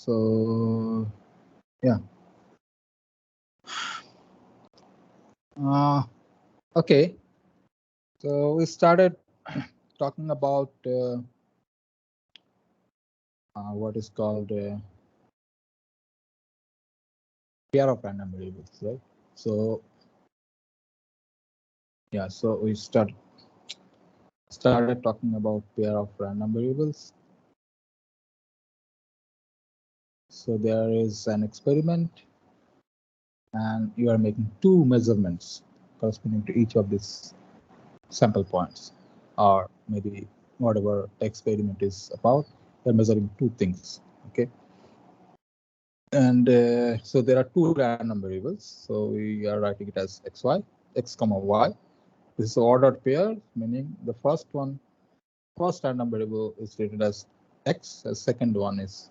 So yeah. Okay. So we started talking about what is called pair of random variables, right? So yeah, so we started talking about pair of random variables. So there is an experiment, and you are making two measurements corresponding to each of these sample points, or maybe whatever the experiment is about. They're measuring two things. Okay. And so there are two random variables. So we are writing it as xy, x comma y. This is ordered pair, meaning the first random variable is treated as x, the second one is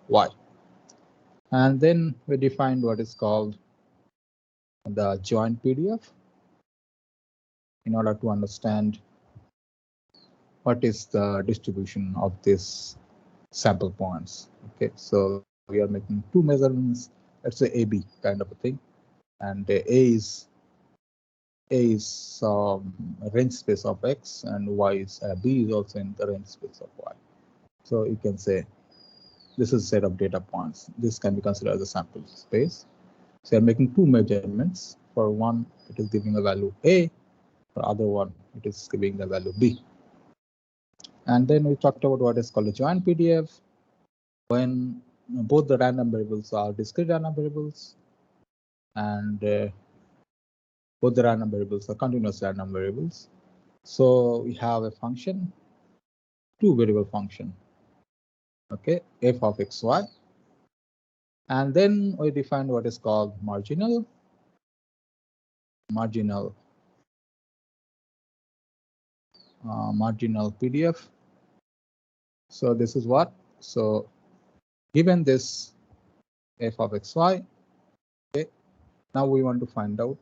y. And then we defined what is called the joint PDF in order to understand what is the distribution of these sample points. Okay, so we are making two measurements, let's say AB kind of a thing, and A is range space of X, and Y is B is also in the range space of Y. So you can say this is a set of data points. This can be considered as a sample space. So you're making two measurements. For one, it is giving a value A. For other one, it is giving the value B. And then we talked about what is called a joint PDF. When both the random variables are discrete random variables, and both the random variables are continuous random variables. So we have a function, two variable function, okay, f of xy. And then we define what is called marginal PDF. So this is what, so given this f of xy, okay, now we want to find out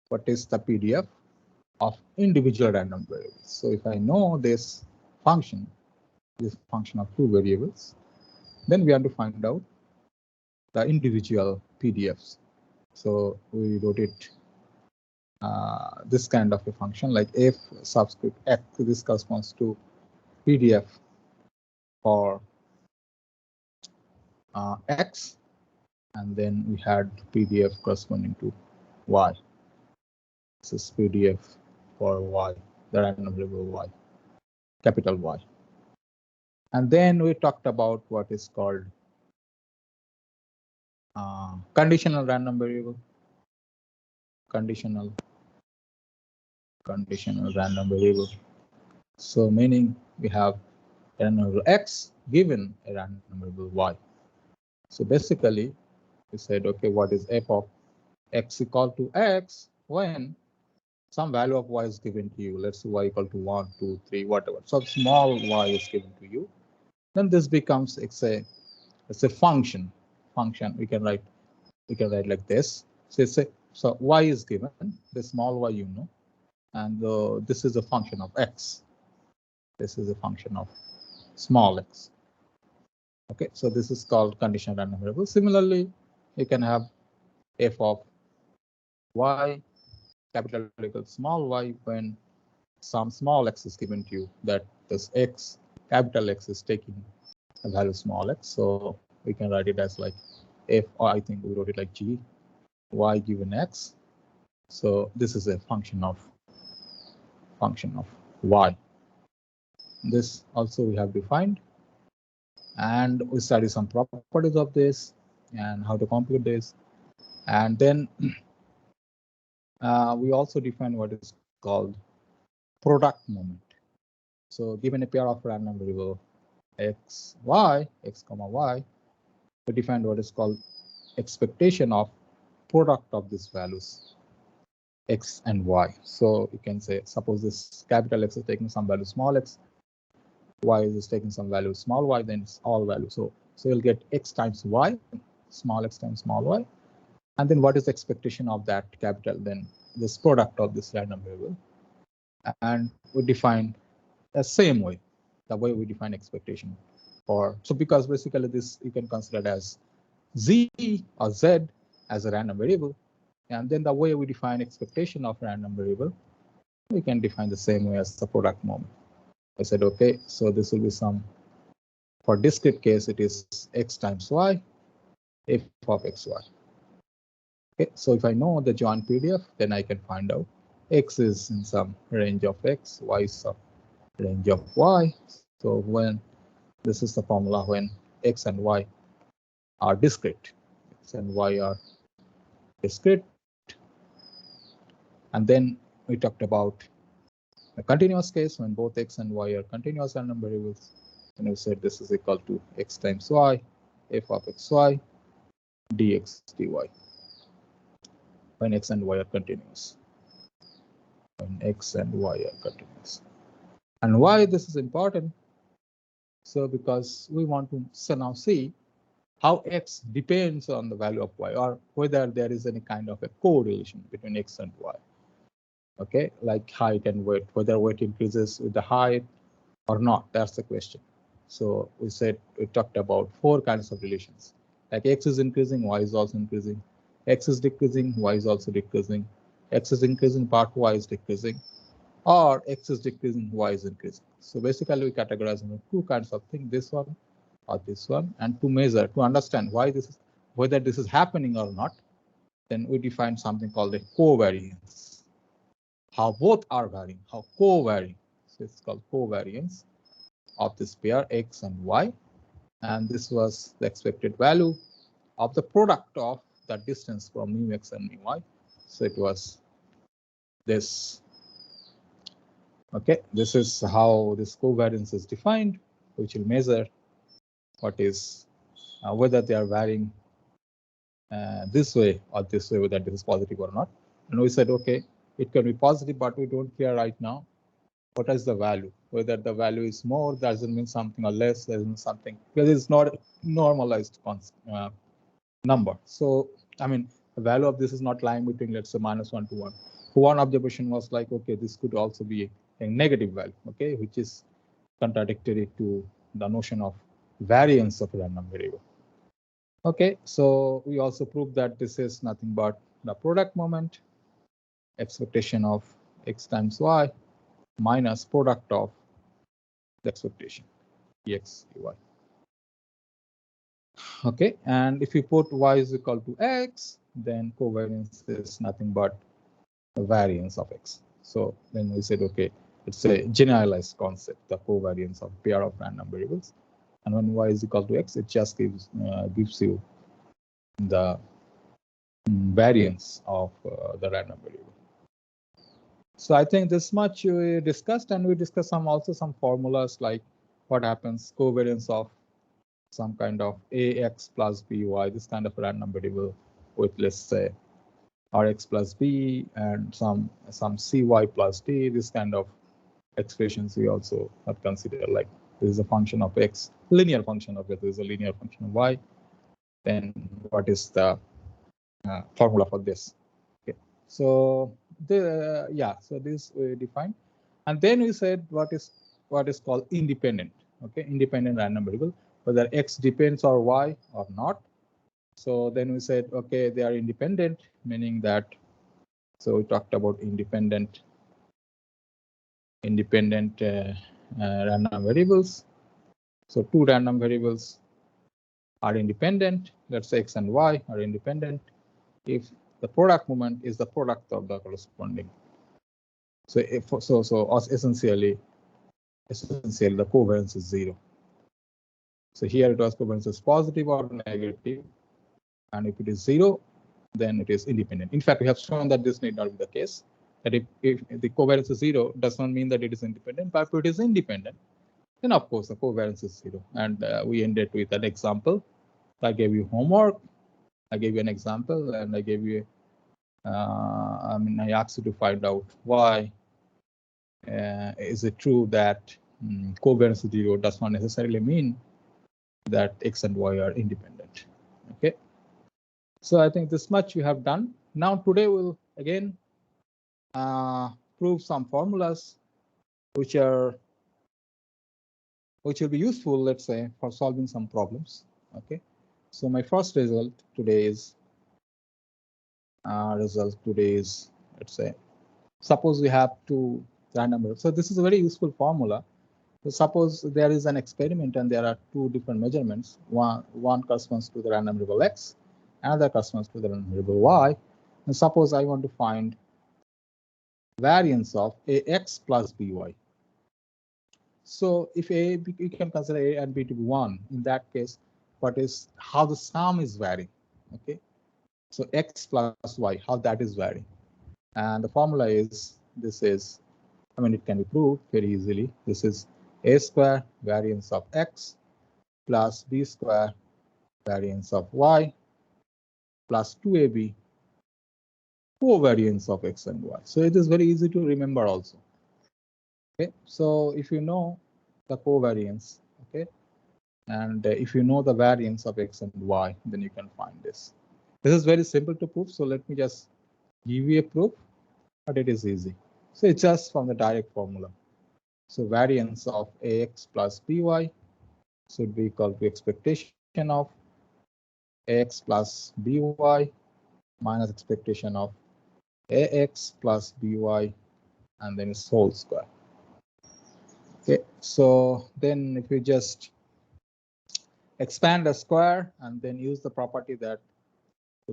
what is the PDF of individual random variables. So if I know this function of two variables, then we have to find out the individual PDFs. So we wrote it this kind of a function like f subscript x. This corresponds to PDF for x, and then we had PDF corresponding to y. This is PDF for y, the random variable y, capital Y. And then we talked about what is called conditional random variable, conditional random variable. So meaning we have a random variable x given a random variable y. So basically we said, okay, what is f of x equal to x when some value of y is given to you. Let's say y equal to 1, 2, 3, whatever. So small y is given to you. Then this becomes it's a function. We can write like this. So y is given, the small y you know, and this is a function of x. This is a function of small x. Okay, so this is called conditional random variable. Similarly, you can have f of y capital equals small y when some small x is given to you, that this x, capital X, is taking a value small x. So we can write it as like f, or I think we wrote it like g, y given x. So this is a function of y. This also we have defined, and we study some properties of this and how to compute this. And then we also define what is called product moment. So given a pair of random variable x comma y, we defined what is called expectation of product of these values x and y. So you can say, suppose this capital X is taking some value small x, y is taking some value small y, then it's all value. So you'll get x times y, small x times small y, and then what is the expectation of that capital, then this product of this random variable. And we define the same way, the way we define expectation Or so because basically this you can consider it as z or z as a random variable, and then the way we define expectation of random variable, we can define the same way as the product moment. I said okay, so this will be some, for discrete case it is x times y, f of xy. Okay, so if I know the joint PDF, then I can find out x is in some range of x, y is some range of y. So when this is the formula when x and y are discrete, x and y are discrete, and then we talked about a continuous case when both x and y are continuous random variables, and we said this is equal to x times y, f of xy, dx dy, when x and y are continuous. When x and y are continuous. And why this is important? So because we want to now see how x depends on the value of y, or whether there is any kind of a correlation between x and y. Okay, like height and weight, whether weight increases with the height or not, that's the question. So we talked about 4 kinds of relations, like x is increasing, y is also increasing, x is decreasing, y is also decreasing, x is increasing but y is decreasing, or x is decreasing, y is increasing. So basically we categorize into 2 kinds of things, this one or this one, and to measure, to understand why this is, whether this is happening or not, then we define something called a covariance. How both are varying, how co-varying. So it's called covariance of this pair x and y, and this was the expected value of the product of the distance from mu x and mu y. So it was this. Okay, this is how this covariance is defined, which will measure what is whether they are varying this way or this way, whether this is positive or not. And we said, okay, it can be positive, but we don't care right now. What is the value? Whether the value is more doesn't mean something, or less doesn't mean something, because it's not normalized number. So I mean, the value of this is not lying between, let's say, -1 to 1. One observation was like, okay, this could also be a negative value, okay, which is contradictory to the notion of variance of a random variable. Okay, so we also proved that this is nothing but the product moment, expectation of x times y minus product of the expectation dx dy. Okay, and if you put y is equal to x, then covariance is nothing but a variance of x. So then we said, okay, it's a generalized concept, the covariance of pair of random variables. And when y is equal to x, it just gives you the variance of the random variable. So I think this much we discussed, and we discussed also some formulas, like what happens covariance of some kind of ax plus by, this kind of random variable with, let's say, rx plus b and some cy plus d, this kind of expressions we also have considered, like this is a function of x, linear function of x, this is a linear function of y, then what is the formula for this? Okay, so so this we defined, and then we said what is called independent. Okay, independent random variable, whether x depends on y or not. So then we said, okay, they are independent, meaning that, so we talked about independent random variables. So 2 random variables are independent. Let's say x and y are independent if the product moment is the product of the corresponding. So essentially the covariance is 0. So here it was covariance is positive or negative, and if it is 0, then it is independent. In fact, we have shown that this need not be the case. That if the covariance is 0, does not mean that it is independent. But if it is independent, then of course the covariance is 0. And we ended with an example. I gave you homework. I gave you an example, and I gave you. I asked you to find out why is it true that covariance 0 does not necessarily mean that x and y are independent. Okay. So I think this much we have done. Now today we'll again prove some formulas which are which will be useful, let's say, for solving some problems. Okay, so my first result today is let's say, suppose we have two random variables. So this is a very useful formula. So suppose there is an experiment and there are two different measurements. One corresponds to the random variable x, another corresponds to the random variable y. And suppose I want to find variance of ax plus by. So if you can consider a and b to be 1, in that case, what is how the sum is varying? Okay, so x plus y, how that is varying, and the formula is I mean, it can be proved very easily. This is a square variance of x plus b square variance of y plus 2ab covariance of x and y. So it is very easy to remember also. Okay, so if you know the covariance, okay, and if you know the variance of x and y, then you can find this. This is very simple to prove. So let me just give you a proof, but it is easy. So it's just from the direct formula. So variance of ax plus by should be equal to expectation of ax plus by minus expectation of ax plus by, and then its whole square. Okay, so then if you just expand the square and then use the property that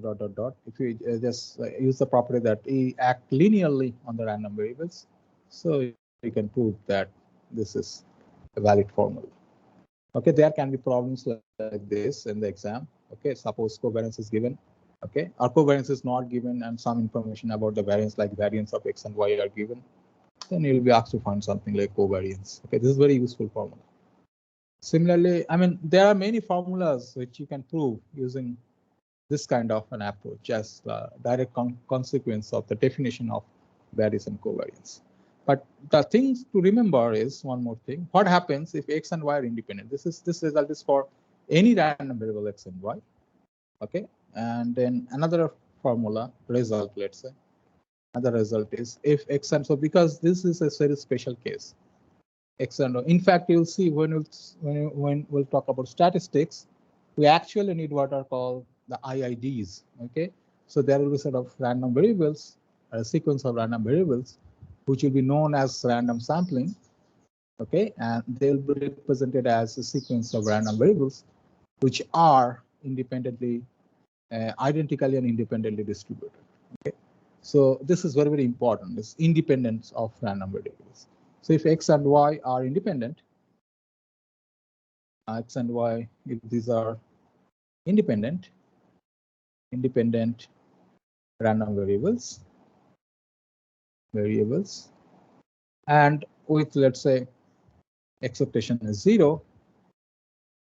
dot dot dot, if you just use the property that E act linearly on the random variables, so you can prove that this is a valid formula. Okay, there can be problems like this in the exam. Okay, suppose covariance is given. Okay, or covariance is not given and some information about the variance like variance of x and y are given, then you'll be asked to find something like covariance. Okay, this is very useful formula. Similarly, I mean, there are many formulas which you can prove using this kind of an approach as a direct consequence of the definition of variance and covariance. But the things to remember is one more thing. What happens if x and y are independent? This result is for any random variable x and y. Okay, and then another formula result, let's say, another result is if x and so, because this is a very special case. X and y. In fact, you'll see when we'll talk about statistics, we actually need what are called the IIDs. Okay, so there will be sort of random variables, a sequence of random variables, which will be known as random sampling. Okay, and they will be represented as a sequence of random variables, which are independently, identically and independently distributed. Okay, so this is very, very important. This independence of random variables. So if x and y are independent, x and y, if these are independent random variables, and with, let's say, expectation is 0.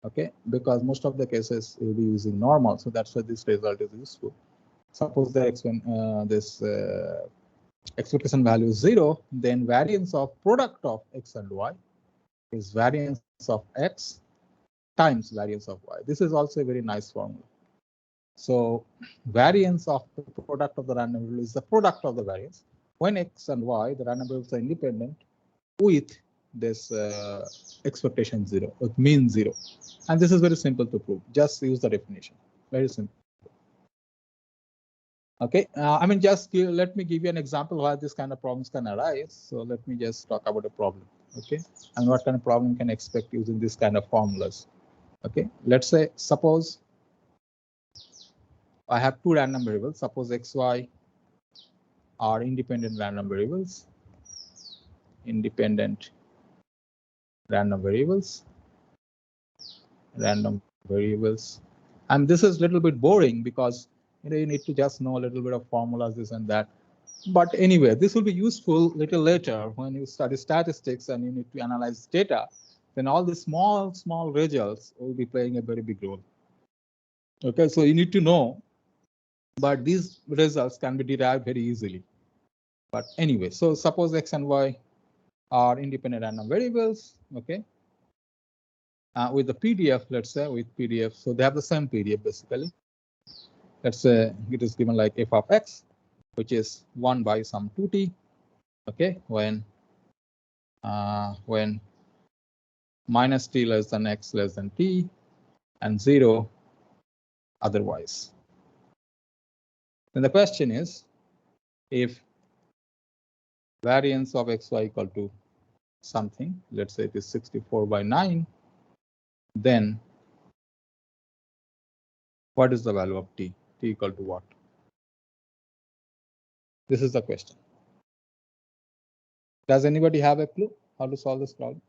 Okay, because most of the cases you'll be using normal, so that's why this result is useful. Suppose the expectation value is 0, then variance of product of x and y is variance of x times variance of y. This is also a very nice formula. So variance of the product of the random variable is the product of the variance when x and y, the random variables, are independent with this expectation 0, with mean 0. And this is very simple to prove. Just use the definition. Very simple. Okay, I mean, let me give you an example why this kind of problems can arise. So let me just talk about a problem. Okay, and what kind of problem can expect using this kind of formulas. Okay, let's say, suppose I have two random variables. Suppose x, y are independent random variables. And this is a little bit boring because you need to just know a little bit of formulas, this and that. But anyway, this will be useful little later when you study statistics and you need to analyze data. Then all the small results will be playing a very big role. Okay, so you need to know, but these results can be derived very easily. But anyway, so suppose x and y are independent random variables. Okay, with the PDF, let's say, with PDF, so they have the same PDF basically. Let's say it is given like f of x, which is 1 by some 2t. Okay, when minus t less than x less than t, and 0 otherwise. Then the question is, if variance of xy equal to something, let's say it is 64/9, then what is the value of t? T equal to what? This is the question. Does anybody have a clue how to solve this problem?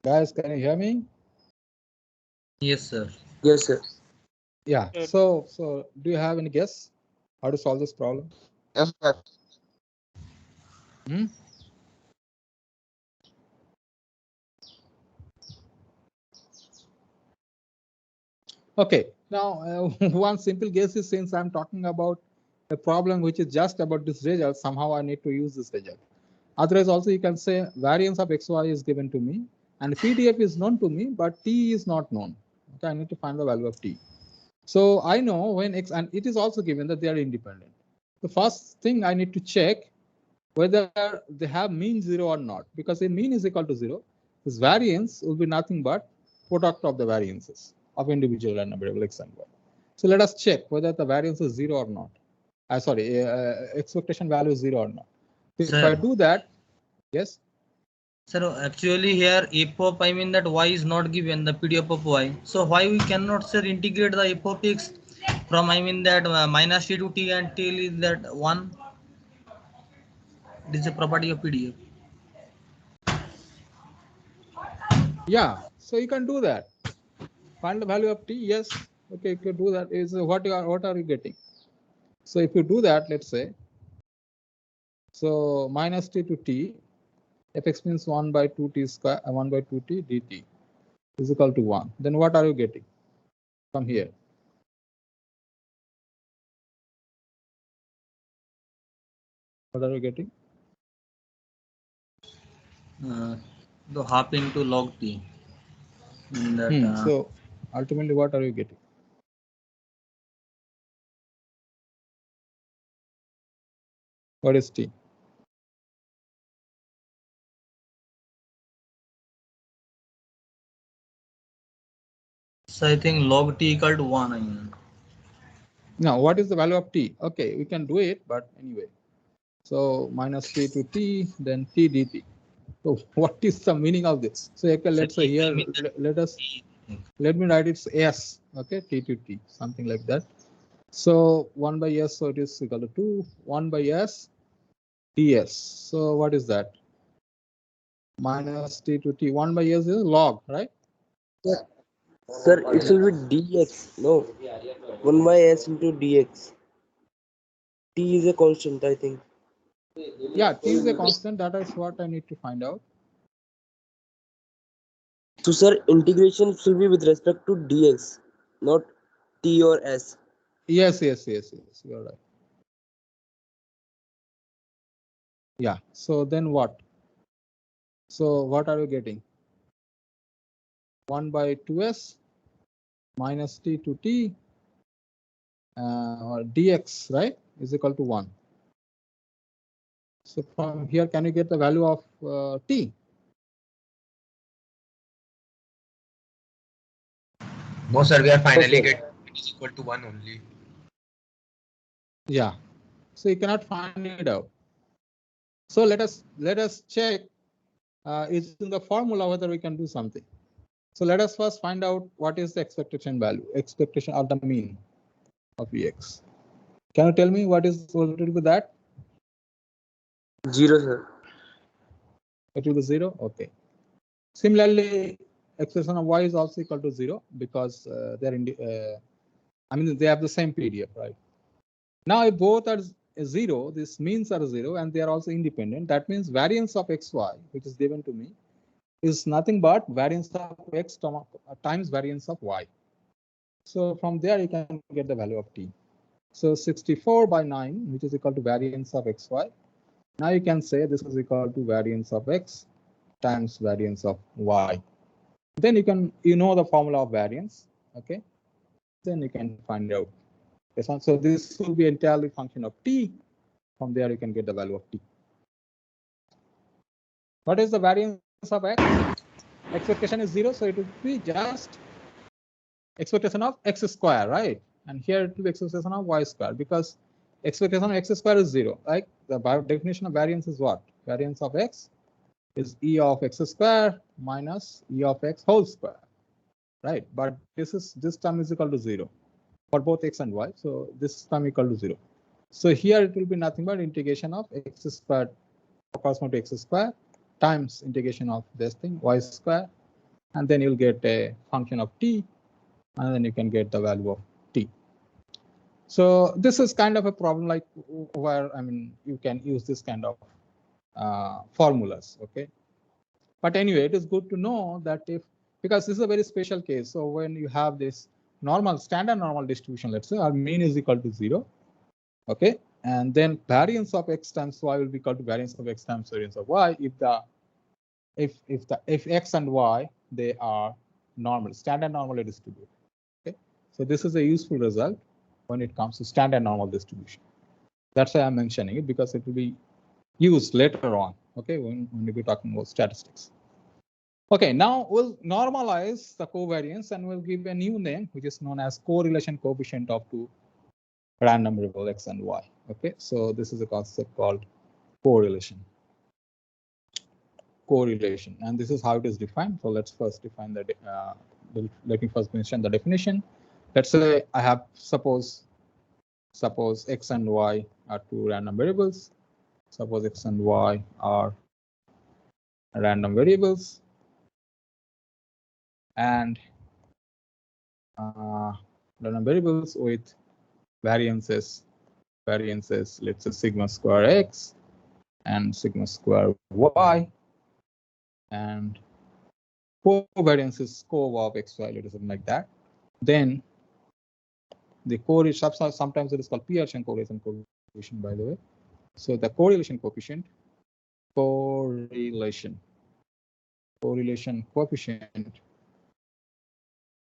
Guys, can you hear me? Yes, sir. Yes, sir. Yeah. So do you have any guess how to solve this problem? Yes, sir. Okay. Now, one simple guess is, since I'm talking about a problem which is just about this result, somehow I need to use this result. Otherwise, also you can say variance of xy is given to me, and PDF is known to me, but t is not known. Okay, I need to find the value of t. So I know when x, and it is also given that they are independent. The first thing I need to check whether they have mean 0 or not, because a mean is equal to 0. This variance will be nothing but product of the variances of individual and variable x and y. So let us check whether the variance is 0 or not. Expectation value is 0 or not. If I do that, yes. Sir, actually here f of, I mean that y is not given, the PDF of y. So why we cannot, sir, integrate the f of x from, I mean that minus t to t and till is that 1? This is a property of PDF. Yeah, so you can do that. Find the value of t. Yes. Okay, you can do that. Is what are you getting? So if you do that, let's say, so minus t to t, fx means 1 by 2t square, 1 by 2t dt is equal to 1. Then what are you getting from here? What are you getting? The half into log t. In that, so ultimately, what are you getting? What is t? so I think log t equal to 1. I mean. Now, what is the value of t? Okay, we can do it, but anyway. So minus t to t, then t dt. So what is the meaning of this? So okay, let's say here, let me write it's s. Okay, t to t, something like that. So 1 by s, so it is equal to 2. 1 by s ds. So what is that? Minus t to t. 1 by s is log, right? Sir, it will be dx. No, 1 by s into dx. T is a constant, I think. Yeah, t is a constant. That is what I need to find out. So, sir, integration should be with respect to dx, not t or s. Yes. You're right. Yeah. So then what? So what are you getting? 1 by 2s minus t to t dx, right, is equal to 1. So from here, can you get the value of t? No, sir, we are finally getting it is equal to 1 only. Yeah. So you cannot find it out. So let us check using the formula whether we can do something. So let us first find out what is the expectation value, expectation of the mean of Ex. Can you tell me what will be that? 0, sir. It will be 0. Okay. Similarly, expression of y is also equal to 0 because they are they have the same PDF, right? Now, if both are 0, this means are 0, and they are also independent. That means variance of xy, which is given to me, is nothing but variance of x times variance of y. So from there, you can get the value of t. So 64/9, which is equal to variance of xy, Now you can say this is equal to variance of x times variance of y. Then you know the formula of variance, okay? Then you can find out this one. So this will be entirely function of t. From there you can get the value of t. What is the variance of x? Expectation is 0, so it will be just expectation of x square, right? And here it will be expectation of y square, because expectation of x square is 0. Like the definition of variance is what? Variance of x is e of x square minus e of x whole square, right? But this term is equal to 0 for both x and y. So this term equal to 0. So here it will be nothing but integration of x squared corresponding to x square times integration of this thing y square, and then you'll get a function of t, and then you can get the value of t. So this is kind of a problem like where, I mean, you can use this kind of formulas, okay? But anyway, it is good to know that because this is a very special case. So when you have this standard normal distribution, let's say our mean is equal to 0, okay? And then variance of x times y will be equal to variance of x times variance of y if x and y, they are standard normally distributed, okay? So this is a useful result when it comes to standard normal distribution. That's why I'm mentioning it, because it will be used later on, okay, when we'll be talking about statistics. Okay, now we'll normalize the covariance and we'll give a new name, which is known as correlation coefficient of two random variable x and y. Okay, so this is a concept called correlation. And this is how it is defined. So let's first define the. Let me first mention the definition. Let's say I have suppose x and y are two random variables. Suppose x and y are random variables, and random variables with variances, let's say sigma square x and sigma square y, and covariance is co of x, y, or something like that. Then the correlation, sometimes it is called Pearson correlation coefficient, by the way. So the correlation coefficient, correlation coefficient.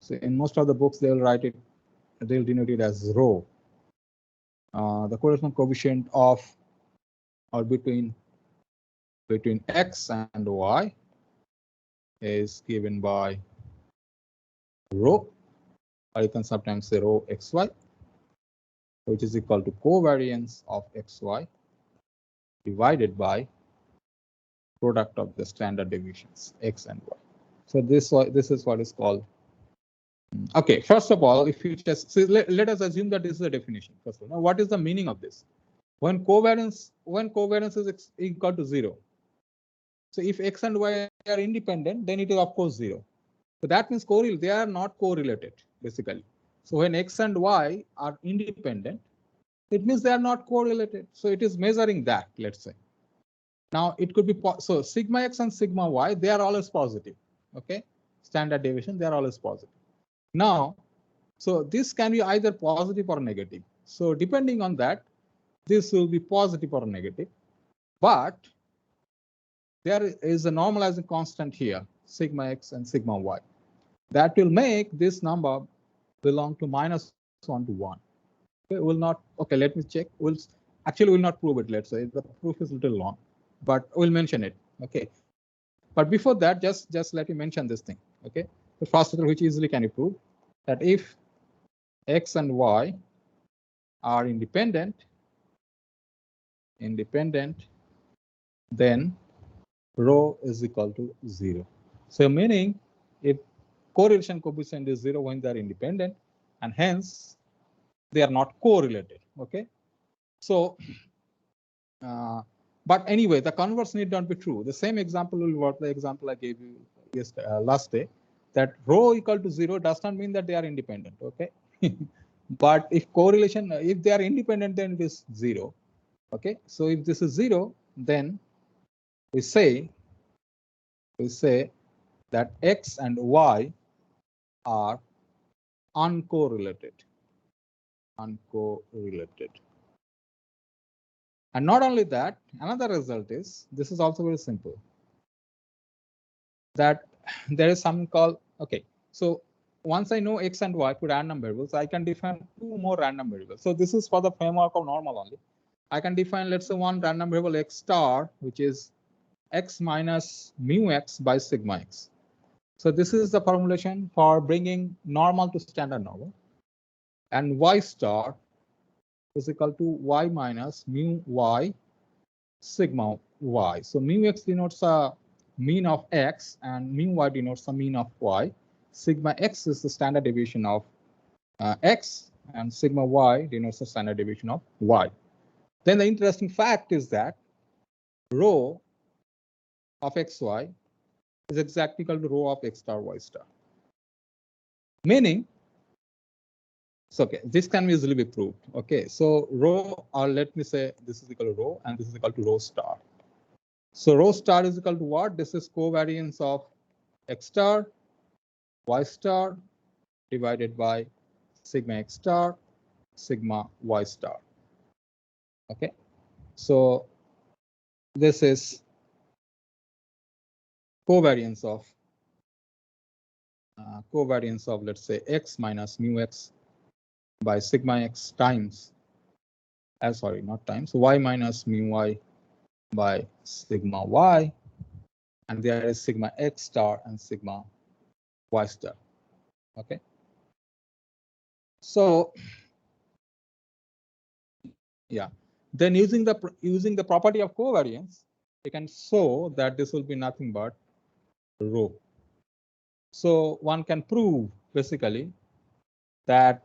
So in most of the books, they'll write it, they'll denote it as rho. The correlation coefficient of or between x and y is given by rho, or you can sometimes say rho xy, which is equal to covariance of xy divided by product of the standard deviations x and y. So this is what is called. Okay, first of all, if you just let us assume that this is a definition. First of all, now what is the meaning of this? When covariance is equal to 0. So if x and y are independent, then it is of course 0. So that means they are not correlated basically. So when x and y are independent, it means they are not correlated. So it is measuring that, let's say. Now it could be, so sigma x and sigma y, they are always positive, okay? Standard deviation, they are always positive. Now, so this can be either positive or negative. So depending on that, this will be positive or negative, but there is a normalizing constant here, sigma x and sigma y. That will make this number belong to -1 to 1. Okay, will not, okay, let me check. We'll not prove it, let's say. The proof is a little long, but we'll mention it, okay? But before that, just let me mention this thing, okay? The first one, which easily can be proved, that if x and y are independent, then rho is equal to 0. So meaning if correlation coefficient is 0 when they are independent, and hence they are not correlated, okay? So, but anyway, the converse need not be true. The same example will work, the example I gave you last day, that rho equal to 0 does not mean that they are independent, okay? But if they are independent, then it is 0, okay? So if this is 0, then we say that x and y are uncorrelated. And not only that, another result is, this is also very simple, that there is something called, okay, so once I know x and y to random variables, I can define two more random variables. So this is for the framework of normal only. I can define, let's say, one random variable x star, which is x minus mu x by sigma x. So this is the formulation for bringing normal to standard normal. And y star is equal to y minus mu y sigma y. So mu x denotes a mean of x and mu y denotes the mean of y. Sigma x is the standard deviation of x and sigma y denotes the standard deviation of y. Then the interesting fact is that rho of xy is exactly equal to rho of x star y star. Meaning, so okay, this can easily be proved. Okay, so rho, or let me say this is equal to rho and this is equal to rho star. So rho star is equal to what? This is covariance of x star, y star divided by sigma x star, sigma y star. Okay, so this is covariance of let's say x minus mu x by sigma x times, sorry, not times, y minus mu y by sigma y, and there is sigma x star and sigma y star. Okay, so yeah, then using the property of covariance, you can show that this will be nothing but rho. So one can prove basically that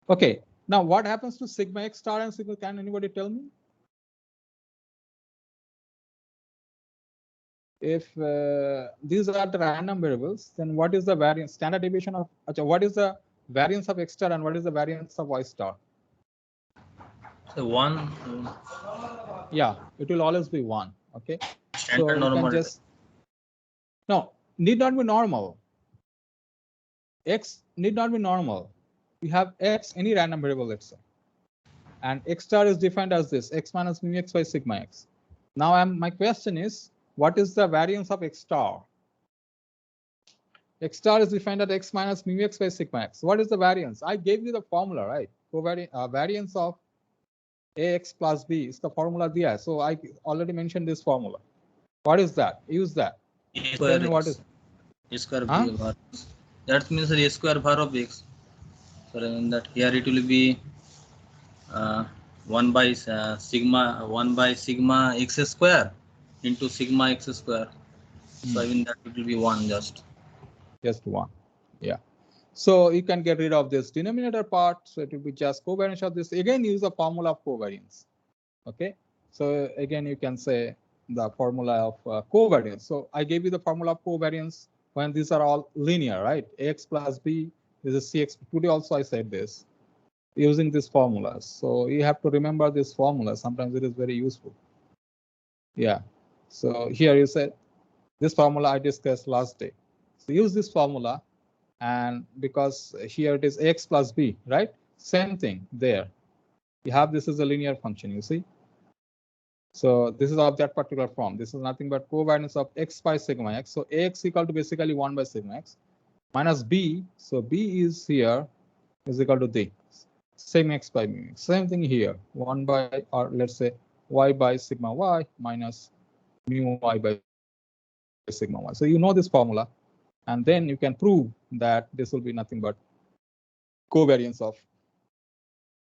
okay, now what happens to sigma x star and sigma? Can anybody tell me? If these are the random variables, then what is the variance, standard deviation of, what is the variance of x star and what is the variance of y star? So 1. Yeah, it will always be 1. Okay, Standard so you normal. can just, no, need not be normal. X need not be normal. You have x, any random variable, let's say, and x star is defined as this, x minus mu x by sigma x. Now my question is, what is the variance of x star? X star is defined as x minus mu x by sigma x. What is the variance? I gave you the formula, right? Variance of ax plus b is the formula there. So I already mentioned this formula. What is that? Use that. A Tell me square what x. is. A square Huh? b var. That means a square var of x. So in that here it will be 1 by sigma x square into sigma x square. So I mean that it will be 1 just. Just 1. Yeah. So you can get rid of this denominator part. So it will be just covariance of this. Again, use the formula of covariance. Okay. So again, you can say the formula of covariance. So I gave you the formula of covariance when these are all linear, right? Ax plus b is a cx. Today also I said this using these formulas. So you have to remember this formula. Sometimes it is very useful. Yeah. So here you said this formula I discussed last day. So use this formula. And because here it is x plus b, right? Same thing there. You have this as a linear function, you see. So this is of that particular form. This is nothing but covariance of x by sigma x. So ax equal to basically 1 by sigma x minus b. So b is here is equal to d. Same x by mu x. Same thing here. 1 by, or let's say y by sigma y minus mu y by sigma y. So you know this formula. And then you can prove that this will be nothing but covariance of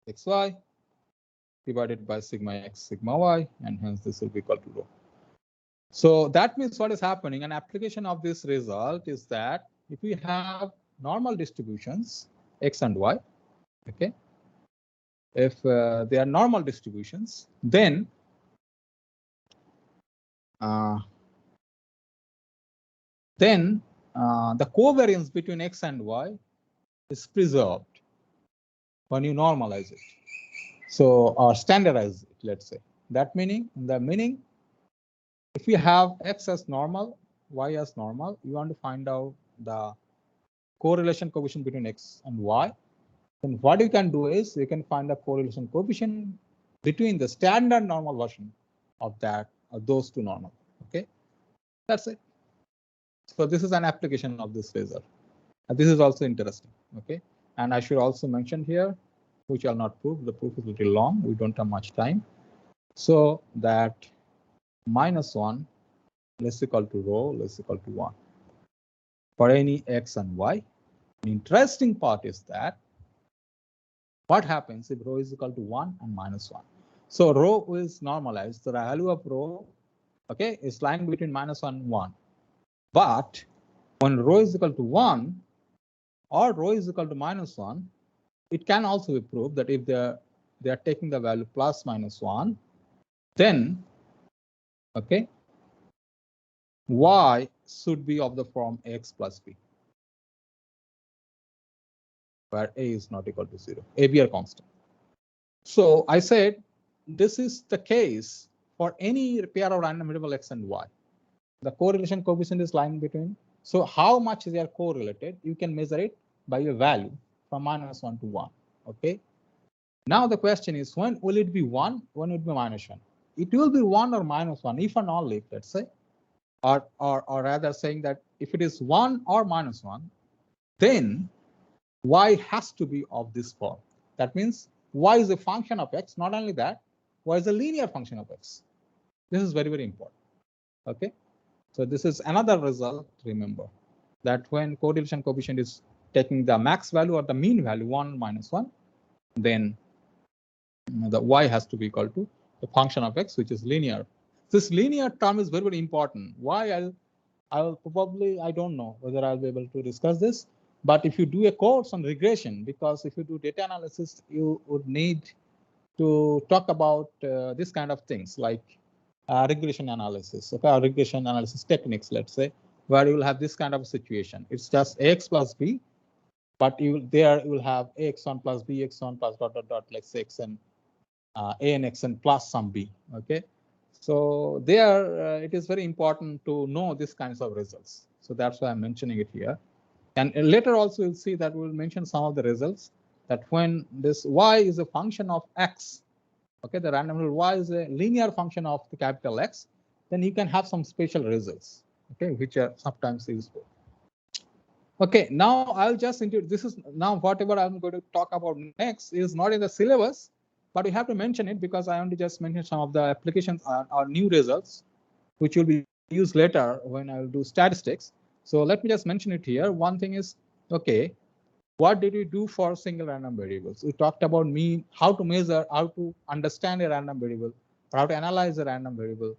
xy divided by sigma x sigma y, and hence this will be equal to rho. So that means what is happening, an application of this result is that if we have normal distributions x and y, okay, if they are normal distributions, then the covariance between x and y is preserved when you normalize it. So, or standardize it, let's say. That meaning, if you have x as normal, y as normal, you want to find out the correlation coefficient between x and y. then what you can do is you can find the correlation coefficient between the standard normal version of those two normal. Okay, that's it. So this is an application of this phasor. And this is also interesting. Okay, and I should also mention here, which I'll not prove. The proof is a little long. We don't have much time. So that -1 less equal to rho less equal to 1 for any x and y. The interesting part is that what happens if rho is equal to 1 and -1. So rho is normalized. The value of rho, okay, is lying between -1 and 1. But when rho is equal to 1 or rho is equal to -1, it can also be proved that if they are taking the value plus -1, then okay, y should be of the form x plus b, where a is not equal to 0, a, b are constant. So I said this is the case for any pair of random variable x and y. The correlation coefficient is lying between. So how much they are correlated, you can measure it by a value from -1 to 1. Okay. Now the question is, when will it be 1? When will it be -1? It will be 1 or -1 if and only if, let's say, or rather saying that if it is 1 or -1, then y has to be of this form. That means y is a function of x. Not only that, y is a linear function of x. This is very, very important. Okay. So this is another result. Remember that when correlation coefficient is taking the max value or the mean value 1 -1, then the y has to be equal to the function of x, which is linear. This linear term is very, very important. Why? I'll probably, I don't know whether I'll be able to discuss this, but if you do a course on regression, because if you do data analysis, you would need to talk about this kind of things like regression analysis, okay, or regression analysis techniques, let's say, where you will have this kind of situation. It's just ax plus b, but you will have ax1 plus bx1 plus dot dot dot, let's say xn a and xn plus some b. Okay, so there it is very important to know these kinds of results. So that's why I'm mentioning it here. And later also you'll see that we'll mention some of the results that when this y is a function of x, okay, the random variable y is a linear function of the capital X, then you can have some special results, okay, which are sometimes useful. Okay, now I'll just introduce, this is now whatever I'm going to talk about next is not in the syllabus, but we have to mention it because I only just mentioned some of the applications or new results, which will be used later when I'll do statistics. So let me just mention it here. One thing is, okay, what did we do for single random variables? We talked about how to measure, how to understand a random variable, or how to analyze a random variable.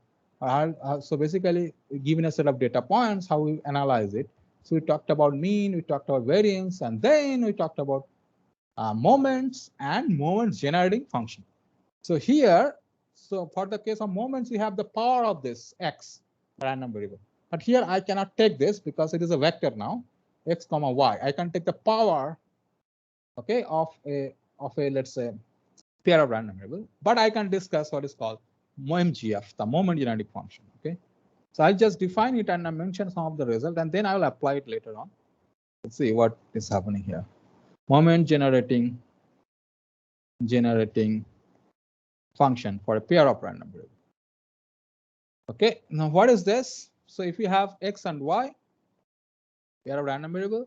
So basically, given a set of data points, how we analyze it. So we talked about mean, we talked about variance, and then we talked about moments and moments generating function. So here, so for the case of moments, we have the power of this x random variable. But here I cannot take this because it is a vector now, x comma y. I can take the power, okay, of a let's say pair of random variable, but I can discuss what is called MGF, the moment generating function. Okay, so I'll just define it and I mention some of the result, and then I will apply it later on. Let's see what is happening here. Moment generating function for a pair of random variable. Okay, now what is this? So if you have x and y, pair of random variable,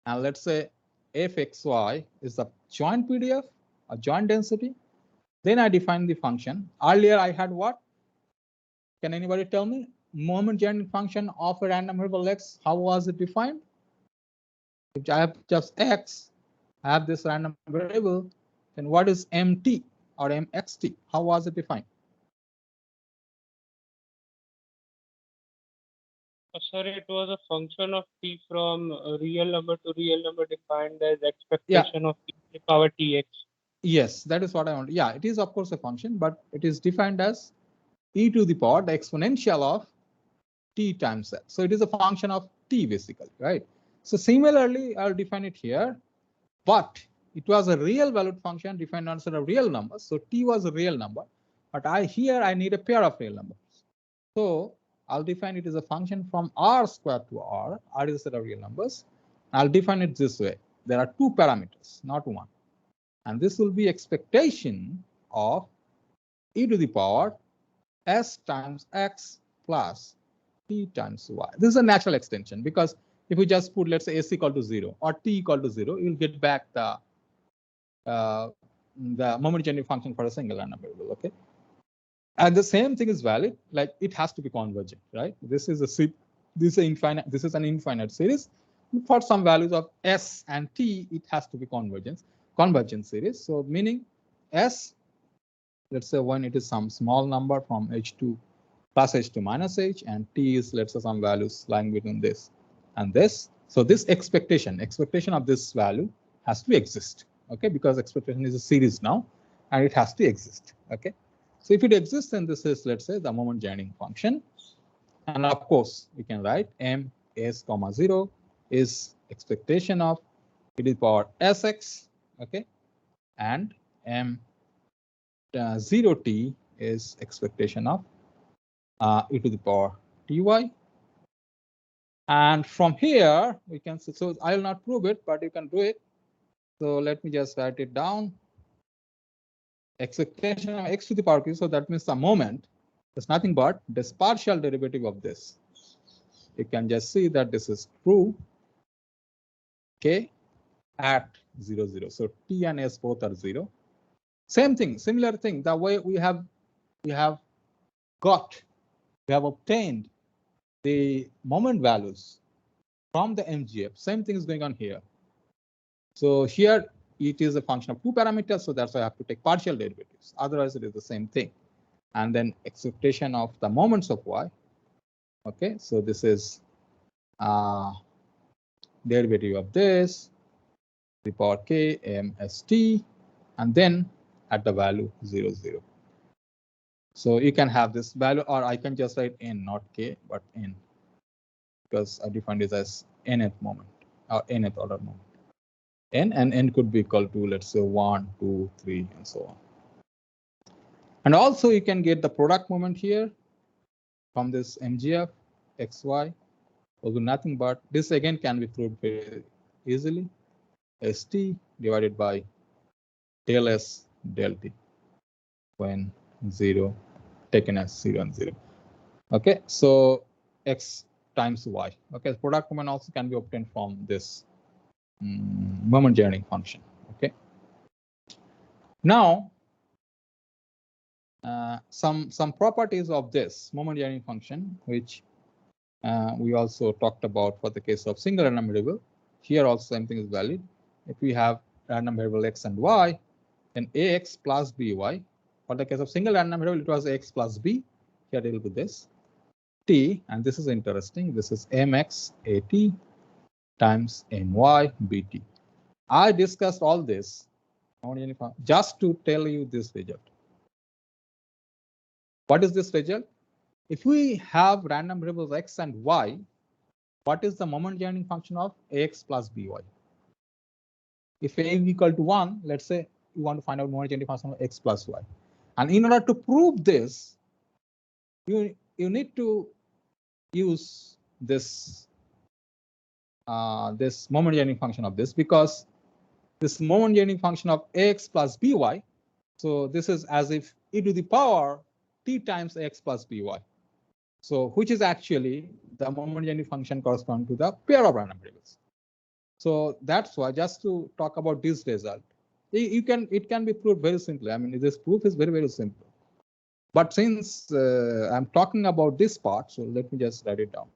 and let's say fxy is the joint PDF, a joint density, then I define the function. Earlier I had what? Can anybody tell me? Moment generating function of a random variable x, how was it defined? If I have just x, I have this random variable, then what is mt or mxt? How was it defined? Sir, it was a function of t from real number to real number defined as expectation of t to the power tx. Yes, that is what I want. Yeah, it is of course a function, but it is defined as e to the power, the exponential of t times x. So it is a function of t basically, right? So similarly, I'll define it here, but it was a real valued function defined on a set of real numbers. So t was a real number, but here I need a pair of real numbers. So I'll define it as a function from r squared to r. R is a set of real numbers. I'll define it this way. There are two parameters, not one. And this will be expectation of e to the power s times x plus t times y. This is a natural extension, because if we just put, let's say, s equal to 0 or t equal to 0, you'll get back the moment generating function for a single random variable. Okay, and the same thing is valid. Like, it has to be convergent, right? This is an infinite series. For some values of s and t, it has to be convergent series. So meaning s, let's say when it is some small number from h to plus h to minus h, and t is, let's say, some values lying between this and this. So this expectation of this value has to exist. Okay, because expectation is a series now, and it has to exist. Okay, so if it exists, then this is, let's say, the moment generating function. And of course, we can write m s comma 0 is expectation of e to the power sx. Okay, and m 0t is expectation of e to the power ty. And from here we can see, so I will not prove it, but you can do it. So let me just write it down. Expectation of x to the power q, so that means the moment is nothing but this partial derivative of this. You can just see that this is true, okay, at 0, 0. So t and s both are 0. Same thing, similar thing, the way we have obtained the moment values from the MGF. Same thing is going on here. So here it is a function of 2 parameters, so that's why I have to take partial derivatives. Otherwise, it is the same thing. And then expectation of the moments of y. Okay, so this is derivative of this, the power k m s t, and then at the value 0, 0. So you can have this value, or I can just write n, not k, but n, because I defined this as nth moment or nth order moment. N, and n could be equal to, let's say, 1, 2, 3, and so on. And also you can get the product moment here from this MGF xy will be nothing but this, again, can be proved very easily. St divided by del s del t when 0 taken as 0 and 0. Okay, so x times y. Okay, product moment also can be obtained from this moment generating function. Okay, now some properties of this moment generating function, which we also talked about for the case of single random variable. Here also same thing is valid. If we have random variable x and y, then ax plus by. For the case of single random variable, it was ax plus b. Here it will be this t, and this is interesting. This is mx at times my bt. I discussed all this just to tell you this result. What is this result? If we have random variables x and y, what is the moment generating function of ax plus by? If a is equal to 1, let's say you want to find out moment generating function of x plus y. And in order to prove this, you need to use this this moment generating function of this, because this moment generating function of ax plus by, so this is as if e to the power t times x plus by. So which is actually the moment generating function corresponding to the pair of random variables. So that's why, just to talk about this result, it can be proved very simply. I mean, this proof is very, very simple. But since I'm talking about this part, so let me just write it down.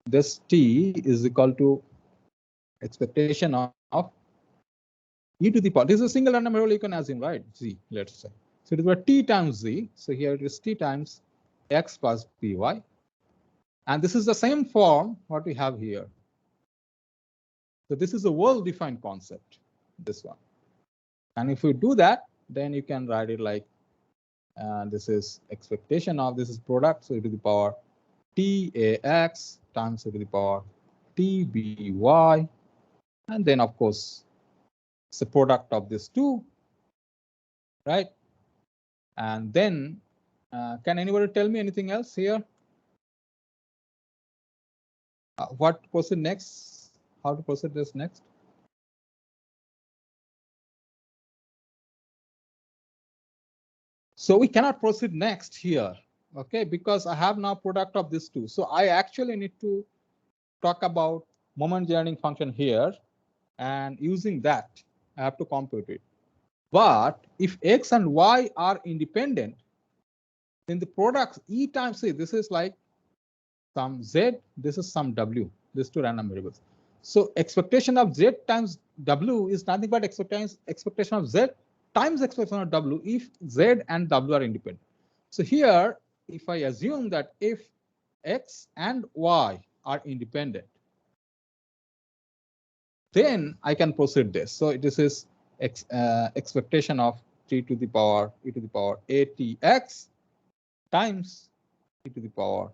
This t is equal to expectation of e to the power. This is a single random variable, you can assume, right? Z, let's say. So it is t times z. So here it is t times x plus by. And this is the same form what we have here. So this is a well-defined concept, this one. And if we do that, then you can write it like this is expectation of, this is product, so e to the power tax times e to the power tby, and then of course it's the product of these two, right? And then can anybody tell me anything else here? What proceed next? How to proceed this next? So we cannot proceed next here, okay, because I have now product of these two. So I actually need to talk about moment generating function here, and using that, I have to compute it. But if x and y are independent, then the products E times C, this is like some Z, this is some W, these two random variables. So expectation of Z times W is nothing but expectation of Z times expectation of W if Z and W are independent. So here, if I assume that if X and Y are independent, then I can proceed this. So this is expectation of t to the power e to the power atx times e to the power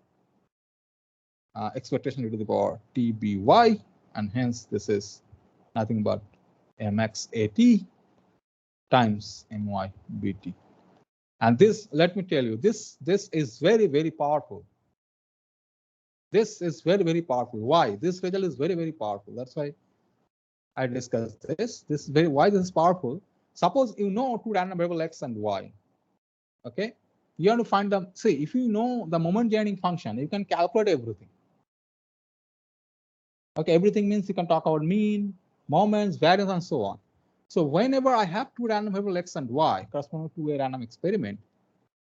expectation e to the power tby, and hence this is nothing but mxat times mybt. And this, let me tell you, this is very, very powerful. This is very, very powerful. Why? This result is very, very powerful. That's why I discussed this. This is very, why this is powerful. Suppose you know two random variable x and y. Okay, you have to find them. See, if you know the moment generating function, you can calculate everything. Okay, everything means you can talk about mean, moments, variance, and so on. So whenever I have two random variable x and y corresponding to a random experiment,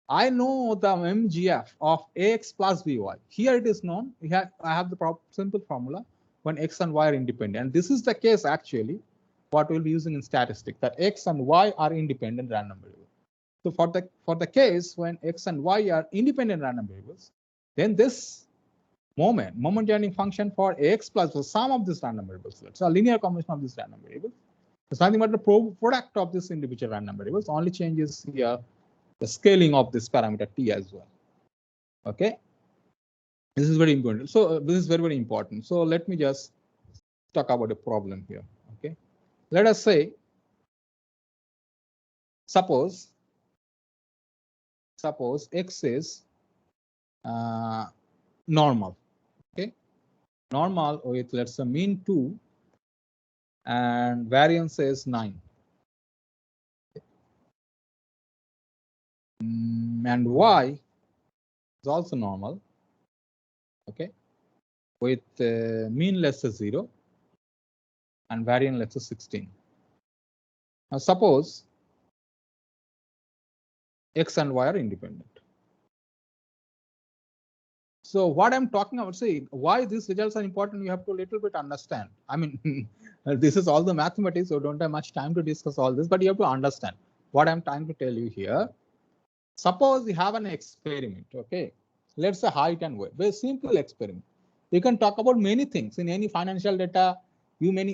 I know the MGF of ax plus by. Here it is known. I have the simple formula when x and y are independent. And this is the case actually what we'll be using in statistics, that x and y are independent random variables. So for the case when x and y are independent random variables, then this moment generating function for ax plus the sum of these random variables. It's a linear combination of these random variables. It's nothing but the product of this individual random variables. Only changes here the scaling of this parameter t as well. Okay, this is very important. So this is very, very important. So let me just talk about a problem here. Okay, let us say, suppose x is normal. Okay, normal with, let's say, mean 2 and variance is 9. And y is also normal. Okay, with mean less than 0 and variance less than 16. Now suppose x and y are independent. So what I'm talking about, see, why these results are important, you have to a little bit understand. I mean, this is all the mathematics, so don't have much time to discuss all this, but you have to understand what I'm trying to tell you here. Suppose you have an experiment, okay? Let's say height and weight, very simple experiment. You can talk about many things in any financial data,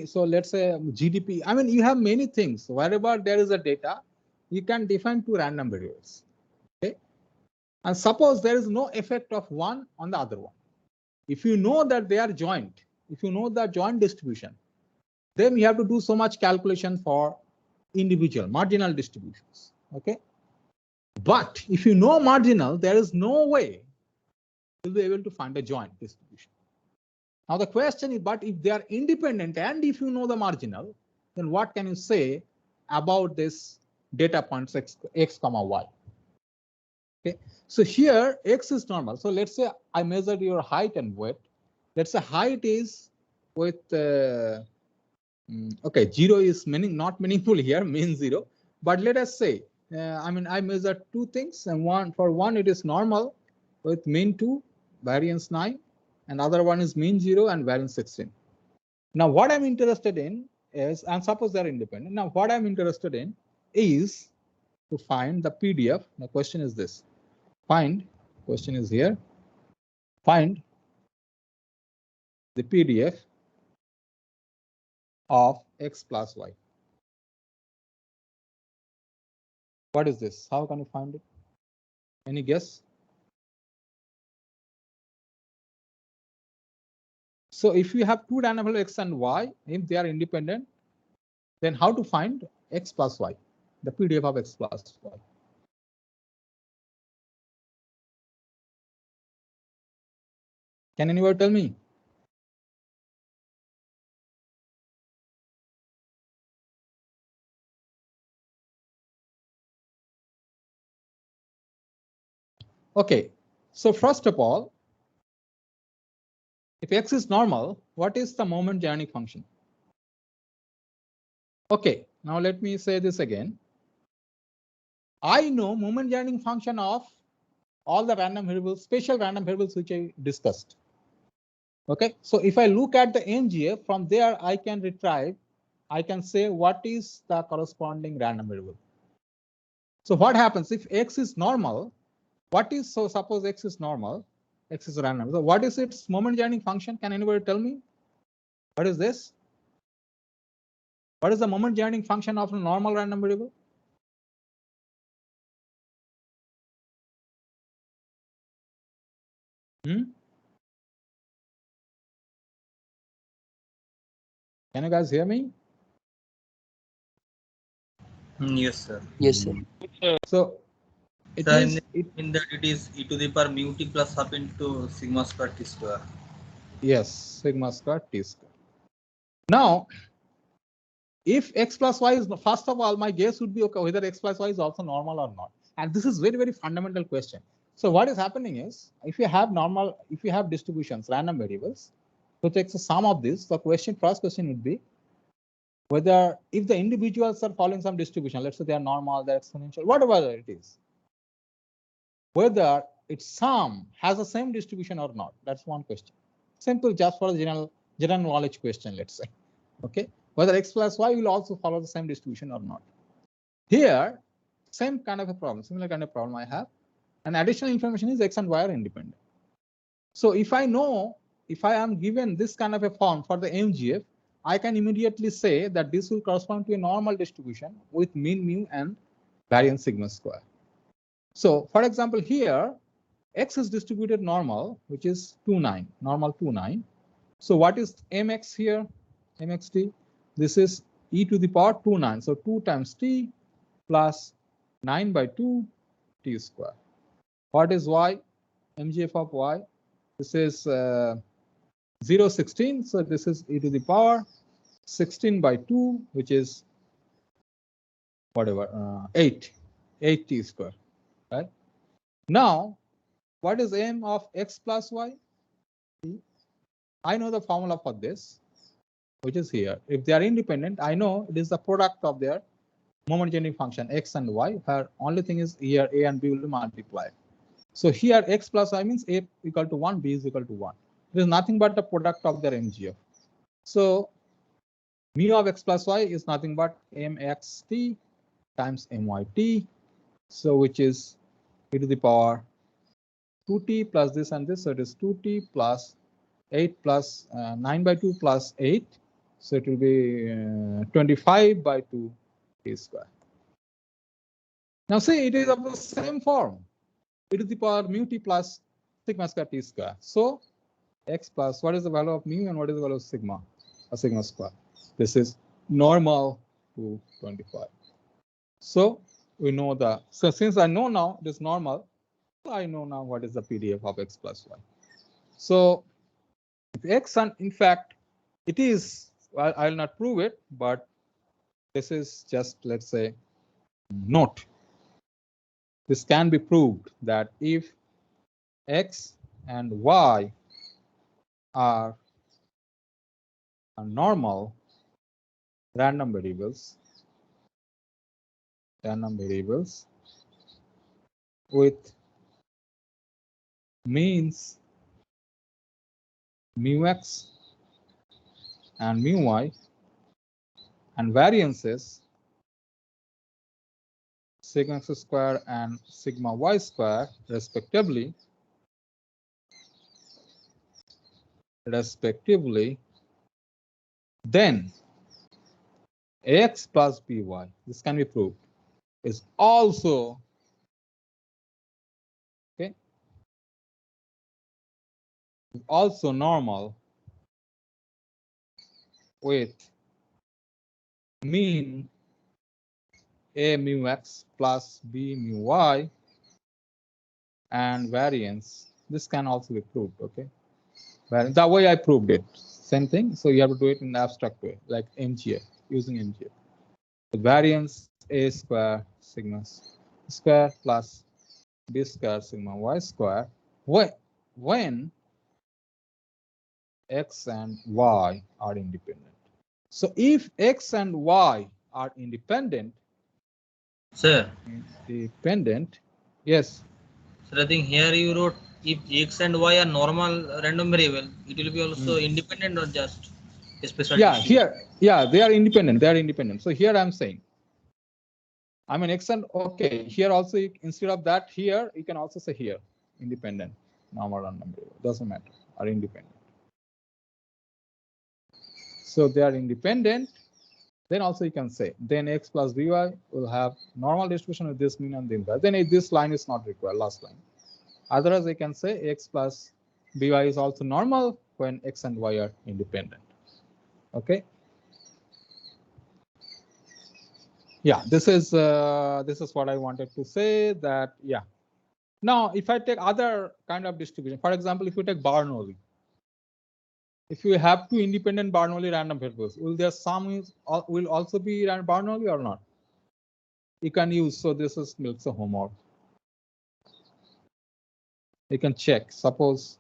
so let's say GDP, I mean, you have many things. Wherever there is a data, you can define two random variables, okay? And suppose there is no effect of one on the other one. If you know that they are joint, if you know the joint distribution, then you have to do so much calculation for individual marginal distributions. Okay. But if you know marginal, there is no way you'll be able to find a joint distribution. Now the question is, but if they are independent and if you know the marginal, then what can you say about this data points x comma y? Okay, so here x is normal. So let's say I measured your height and weight. Let's say height is with okay, 0 is not meaningful here, mean 0. But let us say I mean I measured two things, and one it is normal with mean 2, variance 9, and other one is mean 0 and variance 16. Now what I'm interested in is, and suppose they're independent. Now what I'm interested in is to find the PDF. The question is this. Question is here, find the PDF of x plus y. What is this? How can you find it? Any guess? So if you have two random variables x and y, if they are independent, then how to find x plus y, the PDF of x plus y? Can anybody tell me? Okay, so first of all, if x is normal, what is the moment Jernic function? Okay, now let me say this again. I know moment Jernic function of all the random variables, special random variables which I discussed. Okay, so if I look at the MGF, from there I can retrieve, I can say what is the corresponding random variable. So what happens if x is normal? What is, so suppose x is normal, x is random. So what is its moment Jernic function? Can anybody tell me? What is this? What is the moment Jernic function of a normal random variable? Can you guys hear me? Yes, sir. Yes, sir. So it Sir, is in that it is e to the power mu t plus half into sigma square t square. yes, sigma square t square. Now, if x plus y is, first of all, my guess would be okay, whether x plus y is also normal or not. And this is very, very fundamental question. So what is happening is, if you have normal, if you have distributions, random variables, so takes the sum of this, the question, first question would be whether if the individuals are following some distribution, let's say they are normal, they're exponential, whatever it is, whether its sum has the same distribution or not. That's one question. Simple, just for the general knowledge question, let's say. Okay, whether x plus y will also follow the same distribution or not. Here, same kind of a problem, similar kind of problem I have. And additional information is x and y are independent. So if I know, if I am given this kind of a form for the MGF, I can immediately say that this will correspond to a normal distribution with mean mu and variance sigma square. So for example, here, x is distributed normal, which is 2, 9, normal 2, 9. So what is mx here, mxt? This is e to the power 2, 9. So 2 times t plus 9 by 2 t square. What is y? MGF of y. This is 0, 16. So this is e to the power 16 by 2, which is whatever, 8 t square, right? Now, what is m of x plus y? I know the formula for this, which is here. If they are independent, I know it is the product of their moment Jernic function x and y, where only thing is here a and b will be multiplied. So here x plus y means a equal to 1, b is equal to 1. It is nothing but the product of their MGF. So mu of x plus y is nothing but mxt times myt. So which is e to the power 2t plus this and this. So it is 2t plus 8 plus 9 by 2 plus 8. So it will be 25 by 2 t square. Now see, it is of the same form. E to the power mu t plus sigma square t square. So x plus, what is the value of mu and what is the value of sigma, or sigma square? This is normal to 25. So we know the, so since I know now it is normal, I know now what is the PDF of x plus y. So if x, and in fact, it is, well, I'll not prove it, but this is just, let's say, note. This can be proved that if x and y are normal random variables with means mu x and mu y and variances sigma x square and sigma y square respectively, then ax plus by, this can be proved, is also, okay, also normal with mean a mu x plus b mu y and variance. This can also be proved, okay? But the way I proved it, same thing. So you have to do it in an abstract way, like MGF, using MGF. The variance a square sigma square plus b square sigma y square when x and y are independent. So if x and y are independent, Sir, yes. I think here you wrote if x and y are normal random variable, it will be also independent or just a special distribution. They are independent. So here I'm saying, I mean x and okay, here also instead of that here you can also say here independent, normal random variable, doesn't matter, are independent. So they are independent. Then also you can say then x plus by will have normal distribution with this mean and the inverse. Then if this line is not required, last line. Otherwise, I can say x plus by is also normal when x and y are independent. Okay. Yeah, this is what I wanted to say. That yeah. Now, if I take other kind of distribution, for example, if you take Bernoulli, if you have two independent Bernoulli random variables, will their sum will also be Bernoulli or not? You can use, so this is Milk's homework. You can check. Suppose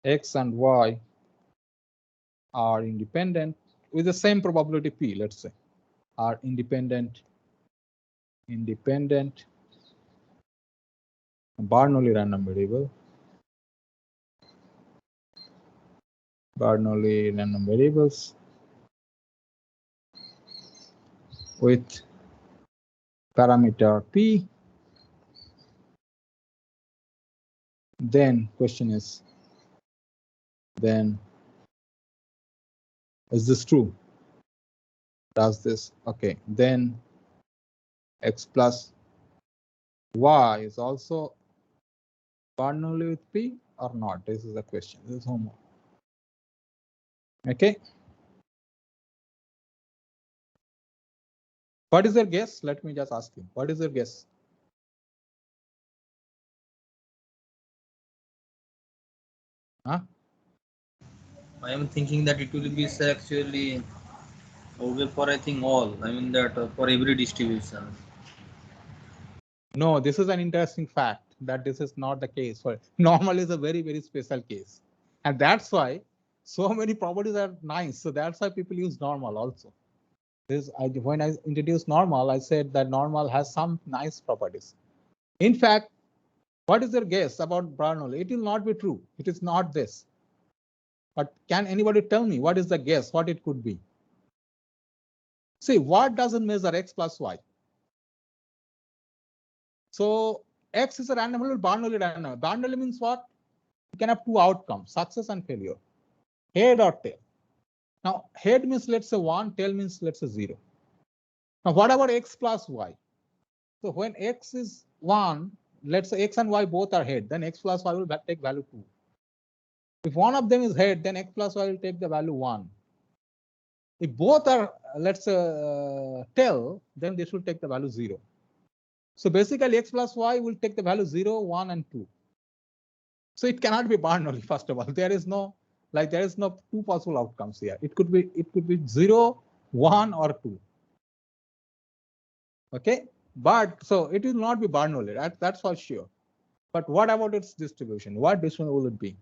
x and y are independent with the same probability p, let's say, are independent Bernoulli random variable. Bernoulli random variables with parameter p. Then question is, then is this true? Does this? Okay, then x plus y is also Bernoulli with p or not? This is the question. This is homework. Okay. What is your guess? Let me just ask you. What is your guess? Huh? I am thinking that it will be actually okay for I think all. I mean that for every distribution. No, this is an interesting fact that this is not the case. For normal is a very, very special case. And that's why so many properties are nice. So that's why people use normal also. When I introduced normal, I said that normal has some nice properties. In fact, what is your guess about Bernoulli? It will not be true. It is not this. But can anybody tell me what is the guess, what it could be? See, what doesn't measure x plus y? So x is a random variable, Bernoulli random. Bernoulli means what? You can have two outcomes, success and failure, head or tail. Now, head means let's say 1, tail means let's say 0. Now, what about x plus y? So when x is 1, let's say x and y both are head, then x plus y will take value 2. If one of them is head, then x plus y will take the value 1. If both are, let's say, tail, then this will take the value 0. So basically, x plus y will take the value 0, 1, and 2. So it cannot be Bernoulli, first of all. There is no two possible outcomes here. It could be 0, 1, or 2. Okay, but so it will not be Bernoulli, right? That's for sure. But what about its distribution? What distribution will it be?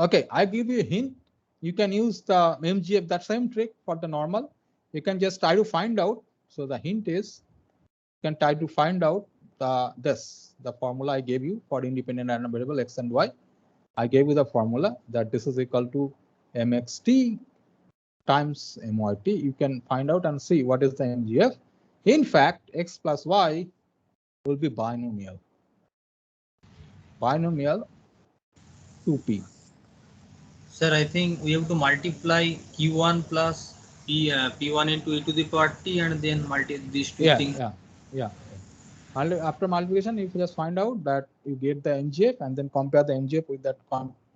Okay, I give you a hint. You can use the MGF, that same trick for the normal. You can just try to find out. So the hint is, you can try to find out the formula I gave you for independent random variable x and y. I gave you the formula that this is equal to mxt times myt. You can find out and see what is the MGF. In fact, x plus y will be binomial 2p. Sir, I think we have to multiply q1 plus p1 into e to the power t and then multiply these two things. Yeah. After multiplication, if you just find out that you get the MGF and then compare the MGF with that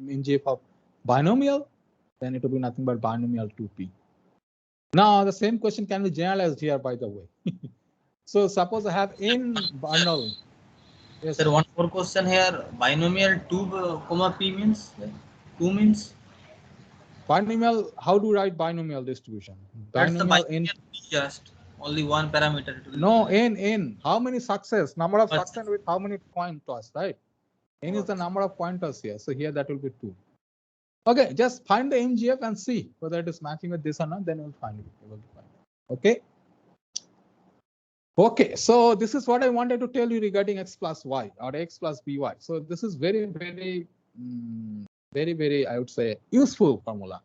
MGF of binomial, then it will be nothing but binomial 2p. Now, the same question can be generalized here, by the way. So suppose I have n Bernoulli. Yes. Sir, one more question here. Binomial 2, p means 2 means? Binomial, how do you write binomial distribution? That's the Binomial n. binomial just only one parameter. It will No, be n. How many success? Number of But- success with how many coin toss, right? N is the number of coin toss here. So here that will be 2. Okay, just find the MGF and see whether it is matching with this or not. Then we'll find it. Okay. Okay, so this is what I wanted to tell you regarding x plus y or x plus by. So this is very, very, I would say, useful formula.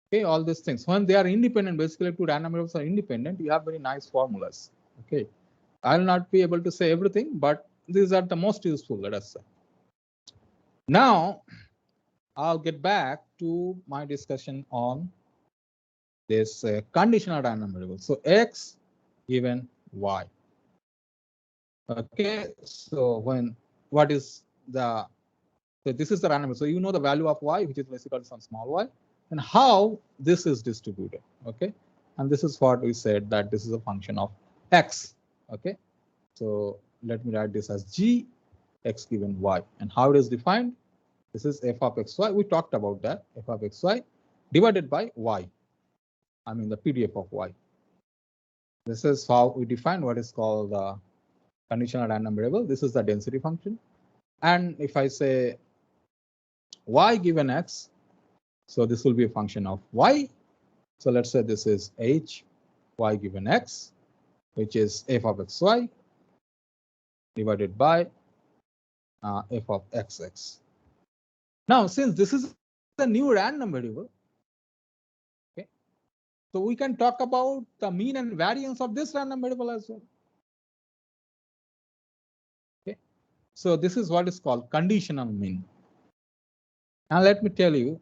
Okay, all these things. When they are independent, basically two random variables are independent, you have very nice formulas. Okay, I'll not be able to say everything, but these are the most useful, let us say. Now, I'll get back to my discussion on this conditional random variable. So x given y. Okay, so what is the, so this is the random, so you know the value of y, which is basically some small y, and how this is distributed. Okay, and this is what we said, that this is a function of x. Okay, so let me write this as g x given y, and how it is defined. This is f of xy. We talked about that, f of xy divided by y. I mean the PDF of y. This is how we define what is called the conditional random variable. This is the density function. And if I say y given x, so this will be a function of y. So let's say this is h y given x, which is f of xy divided by f of xx. Now, since this is a new random variable, okay, so we can talk about the mean and variance of this random variable as well. Okay, so this is what is called conditional mean. Now let me tell you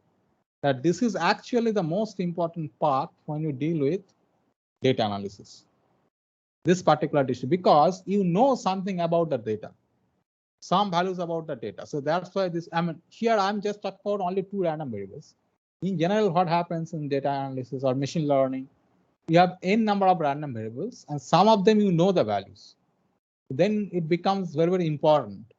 that this is actually the most important part when you deal with data analysis. This particular distribution, because you know something about the data, some values about the data. So that's why this, I mean, here I'm just talking about only two random variables. In general, what happens in data analysis or machine learning, you have n number of random variables and some of them you know the values. Then it becomes very, very important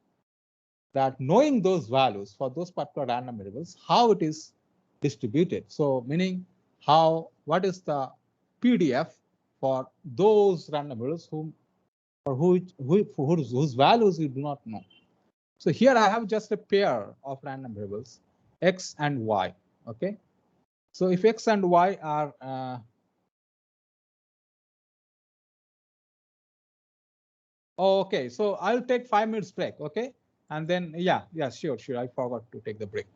that knowing those values for those particular random variables, how it is distributed. So meaning how, what is the PDF for those random variables whose values you do not know. So here I have just a pair of random variables, x and y. Okay, so if x and y are okay, so I'll take 5 minutes break. Okay, and then yeah, sure, I forgot to take the break.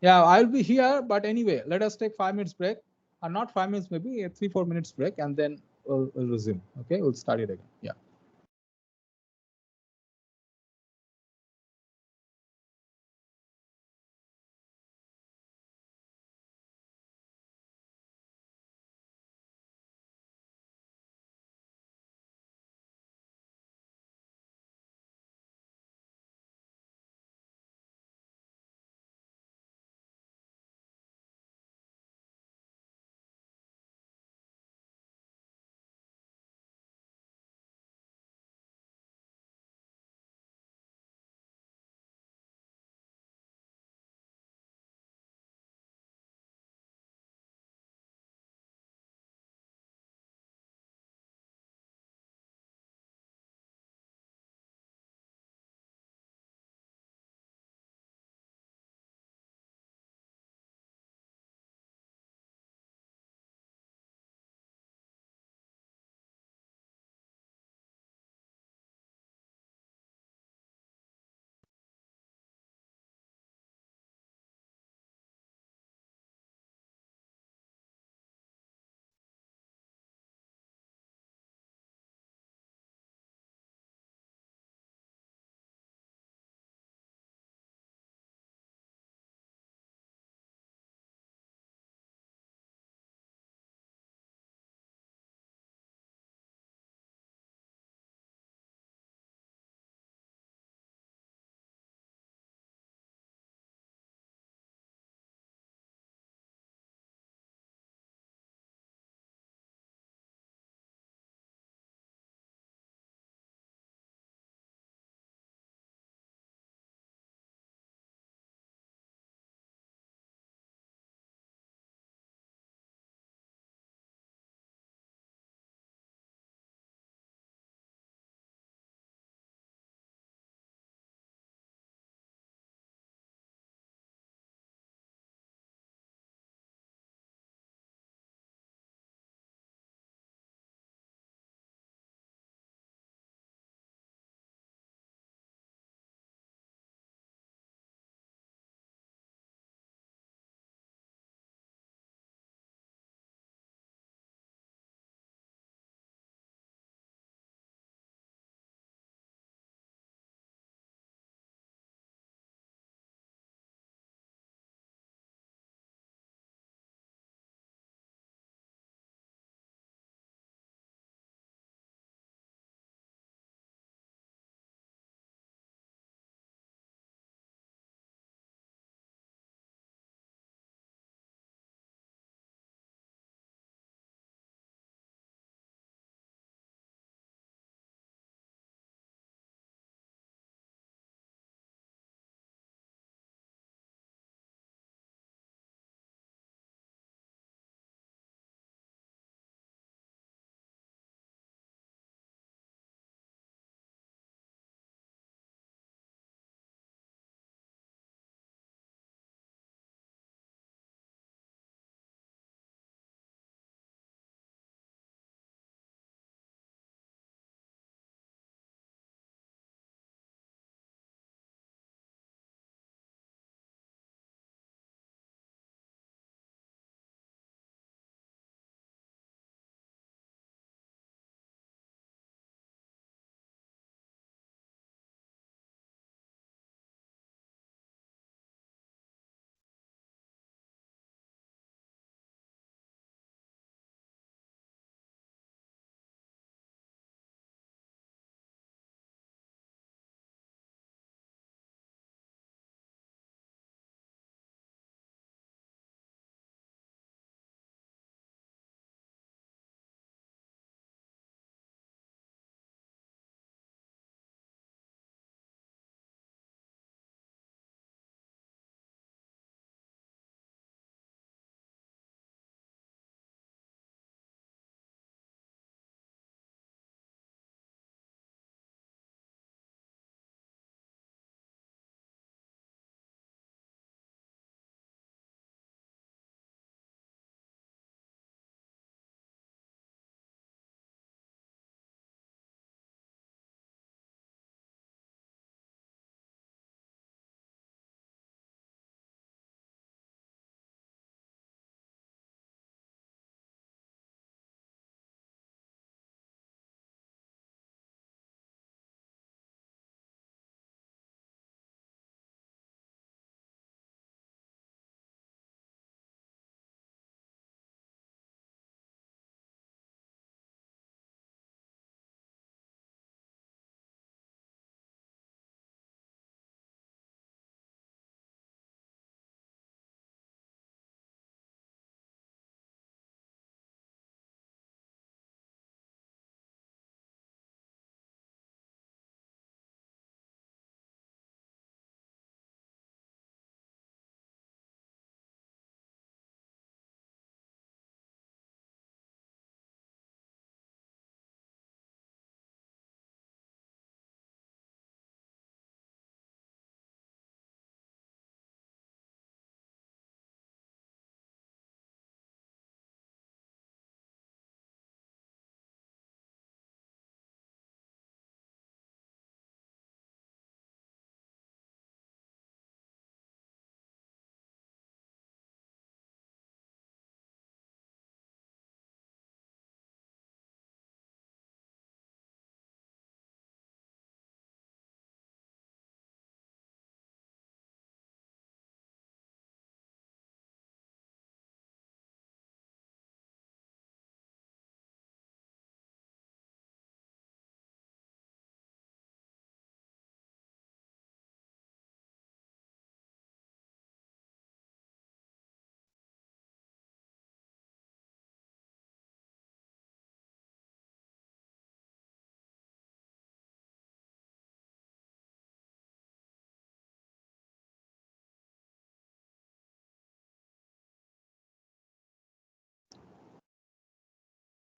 Yeah, I'll be here, but anyway, let us take 5 minutes break, or not 5 minutes, maybe a 3-4 minutes break, and then we'll resume. Okay, we'll start it again. Yeah.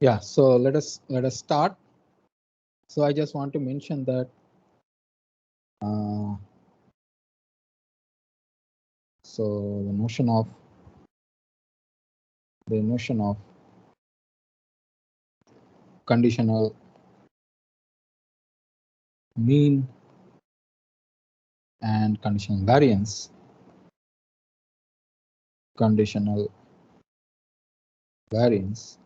Yeah, so let us start. So I just want to mention that so the notion of conditional mean and conditional variance. Conditional variance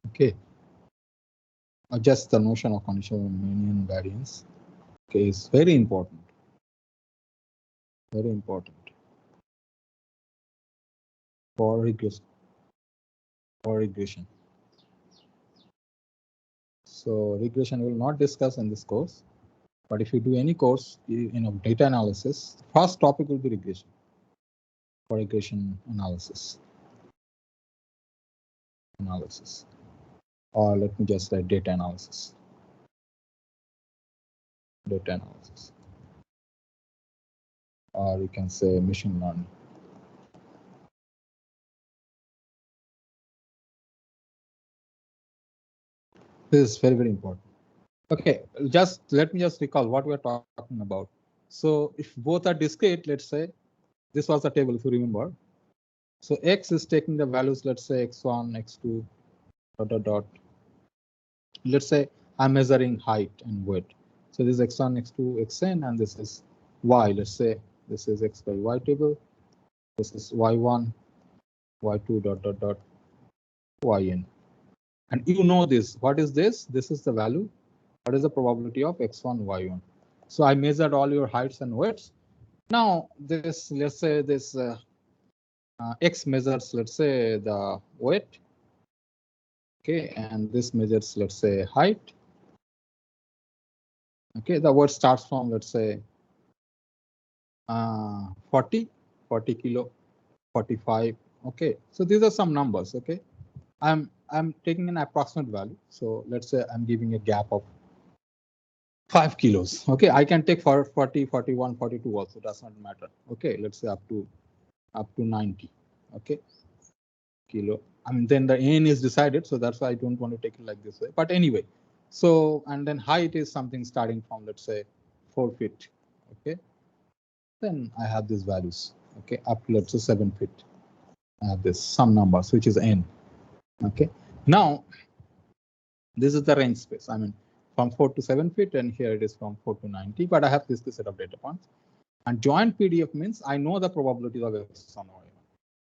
okay, just the notion of conditional mean and variance okay is very important for regression. So regression we will not discuss in this course, but if you do any course, data analysis, first topic will be regression. For regression analysis, or let me just write data analysis, or you can say machine learning. This is very, very important. Okay, let me just recall what we are talking about. So if both are discrete, let's say this was the table, if you remember. So x is taking the values, let's say x1, x2, dot. Let's say I'm measuring height and weight. So this is x1, x2, xn, and this is y. Let's say this is x by y table. This is y1, y2, dot, yn. And you know this. What is this? This is the value. What is the probability of x1, y1? So I measured all your heights and weights. Now this, let's say this x measures, let's say the weight. Okay, and this measures, let's say height. Okay, the word starts from, let's say 40 kilo, 45. Okay, so these are some numbers. Okay, I'm taking an approximate value. So let's say I'm giving a gap of 5 kilos. Okay, I can take for 40, 41, 42 also, does not matter. Okay, let's say up to 90. Okay, kilo. I mean, then the n is decided, so that's why I don't want to take it like this way. But anyway, so and then height is something starting from, let's say 4 feet. Okay, then I have these values. Okay, up to, let's say 7 feet. I have this some numbers which is n. Okay, now this is the range space. I mean, from 4 to 7 feet, and here it is from 4 to 90. But I have this set of data points. And joint PDF means I know the probability of x on y.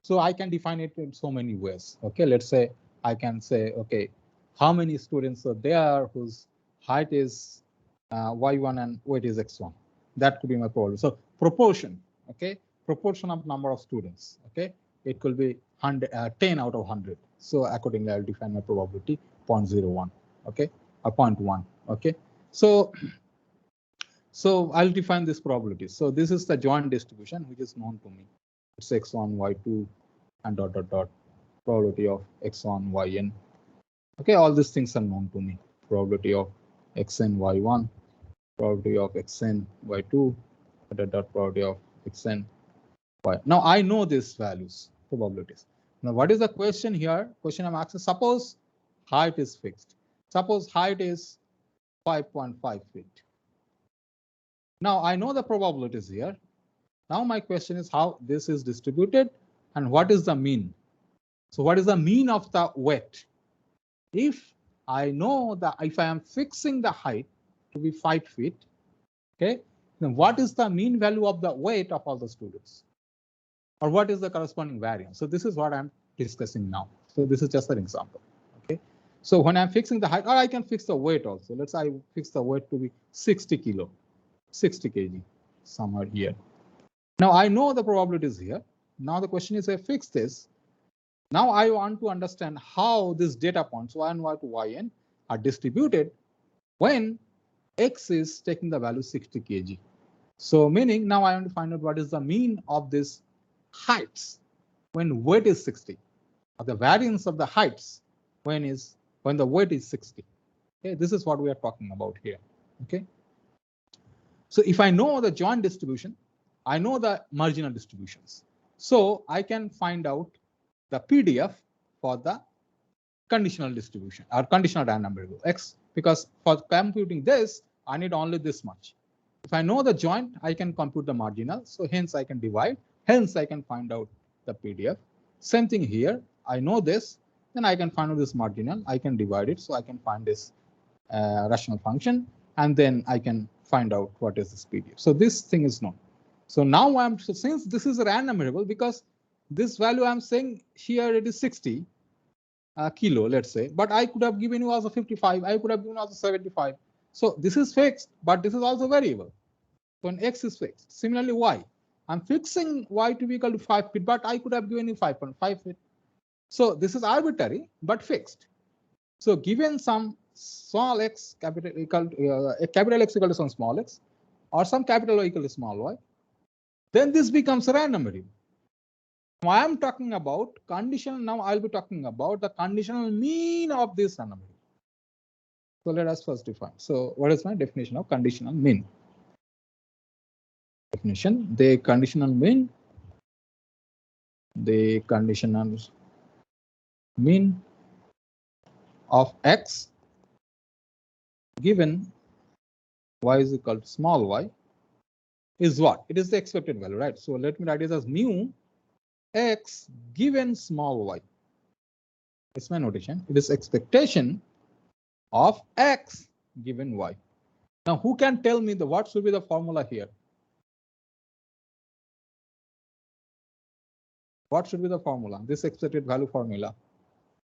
So I can define it in so many ways. Okay, let's say I can say, okay, how many students are there whose height is y1 and weight is x1? That could be my probability. So proportion, okay, proportion of number of students. Okay, it could be 10 out of 100. So accordingly, I'll define my probability 0.01. Okay, or 0.1. Okay, so I'll define this probability. So this is the joint distribution which is known to me. It's x1, y2, and dot probability of x1, yn. Okay, all these things are known to me. Probability of xn, y1, probability of xn, y2, dot probability of xn, y. Now I know these values, probabilities. Now what is the question here? Question I'm asking, suppose height is fixed. Suppose height is 5.5 feet. Now I know the probabilities here. Now my question is how this is distributed and what is the mean? So what is the mean of the weight? If I know that if I am fixing the height to be 5 feet, okay, then what is the mean value of the weight of all the students? Or what is the corresponding variance? So this is what I'm discussing now. So this is just an example. Okay, so when I'm fixing the height, or I can fix the weight also. Let's say I fix the weight to be 60 kilo, 60 kg, somewhere here. Now I know the probabilities here. Now the question is, I fix this. Now I want to understand how these data points y1, y2, yn are distributed when x is taking the value 60 kg. So meaning now I want to find out what is the mean of these heights when weight is 60, or the variance of the heights when the weight is 60. Okay, this is what we are talking about here. Okay, so if I know the joint distribution, I know the marginal distributions. So I can find out the PDF for the conditional distribution or conditional random variable X, because for computing this, I need only this much. If I know the joint, I can compute the marginal. So hence I can divide, hence I can find out the PDF. Same thing here. I know this, then I can find out this marginal. I can divide it, so I can find this rational function, and then I can find out what is this PDF. So this thing is known. So now since this is a random variable, because this value I'm saying here it is 60 kilo, let's say, but I could have given you also 55, I could have given also 75. So this is fixed, but this is also variable. So when X is fixed. Similarly, Y. I'm fixing Y to be equal to 5 feet, but I could have given you 5.5 feet. So this is arbitrary, but fixed. So given some small x capital equal to, capital X equal to some small x, or some capital Y equal to small y, then this becomes a random variable. Now I am talking about conditional. Now I'll be talking about the conditional mean of this random variable. So let us first define. So what is my definition of conditional mean? Definition: the conditional mean of x given y is equal to small y is what? It is the expected value, right? So let me write it as mu x given small y. It's my notation. It is expectation of x given y. Now, who can tell me what should be the formula here? What should be the formula? This expected value formula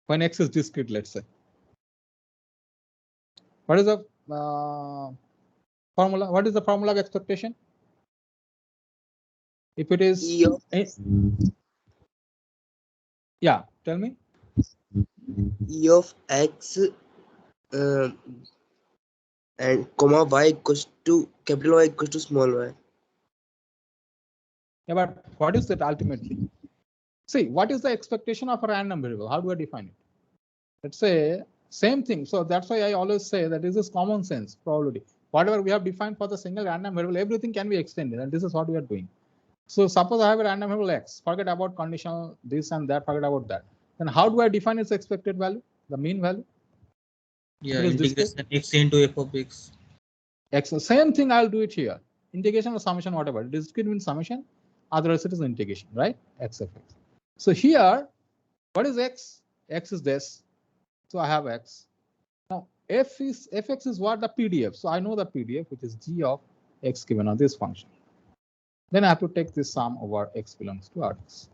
when x is discrete, let's say. What is the formula? What is the formula of expectation? If it is yeah, tell me. E of x and comma y equals to capital Y equals to small y. Yeah, but what is that ultimately? See, what is the expectation of a random variable? How do I define it? Let's say same thing. So that's why I always say that this is common sense probability. Whatever we have defined for the single random variable, everything can be extended, and this is what we are doing. So suppose I have a random variable x, forget about conditional this and that, forget about that. Then how do I define its expected value, the mean value? Yeah, integration x into f of x. X, same thing I'll do it here. Integration or summation, whatever. Discrete means summation, otherwise it is integration, right? X of x. So here, what is x? X is this. So I have x. Now fx is what? The PDF. So I know the PDF, which is g of x given on this function. Then I have to take this sum over x belongs to Rx.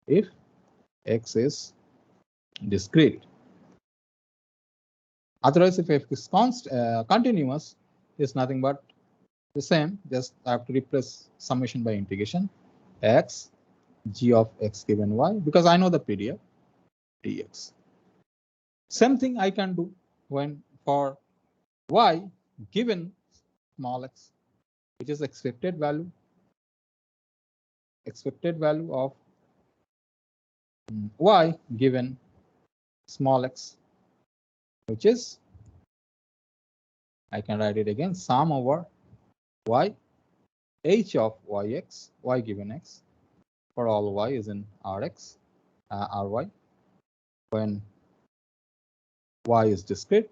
If x is discrete. Otherwise, if f is continuous, is nothing but the same. Just I have to replace summation by integration. X g of x given y, because I know the PDF dx. Same thing I can do when for y given small x, which is expected value of y given small x, which is, I can write it again, sum over y h of yx, y given x, for all y is in Rx, Ry, when y is discrete.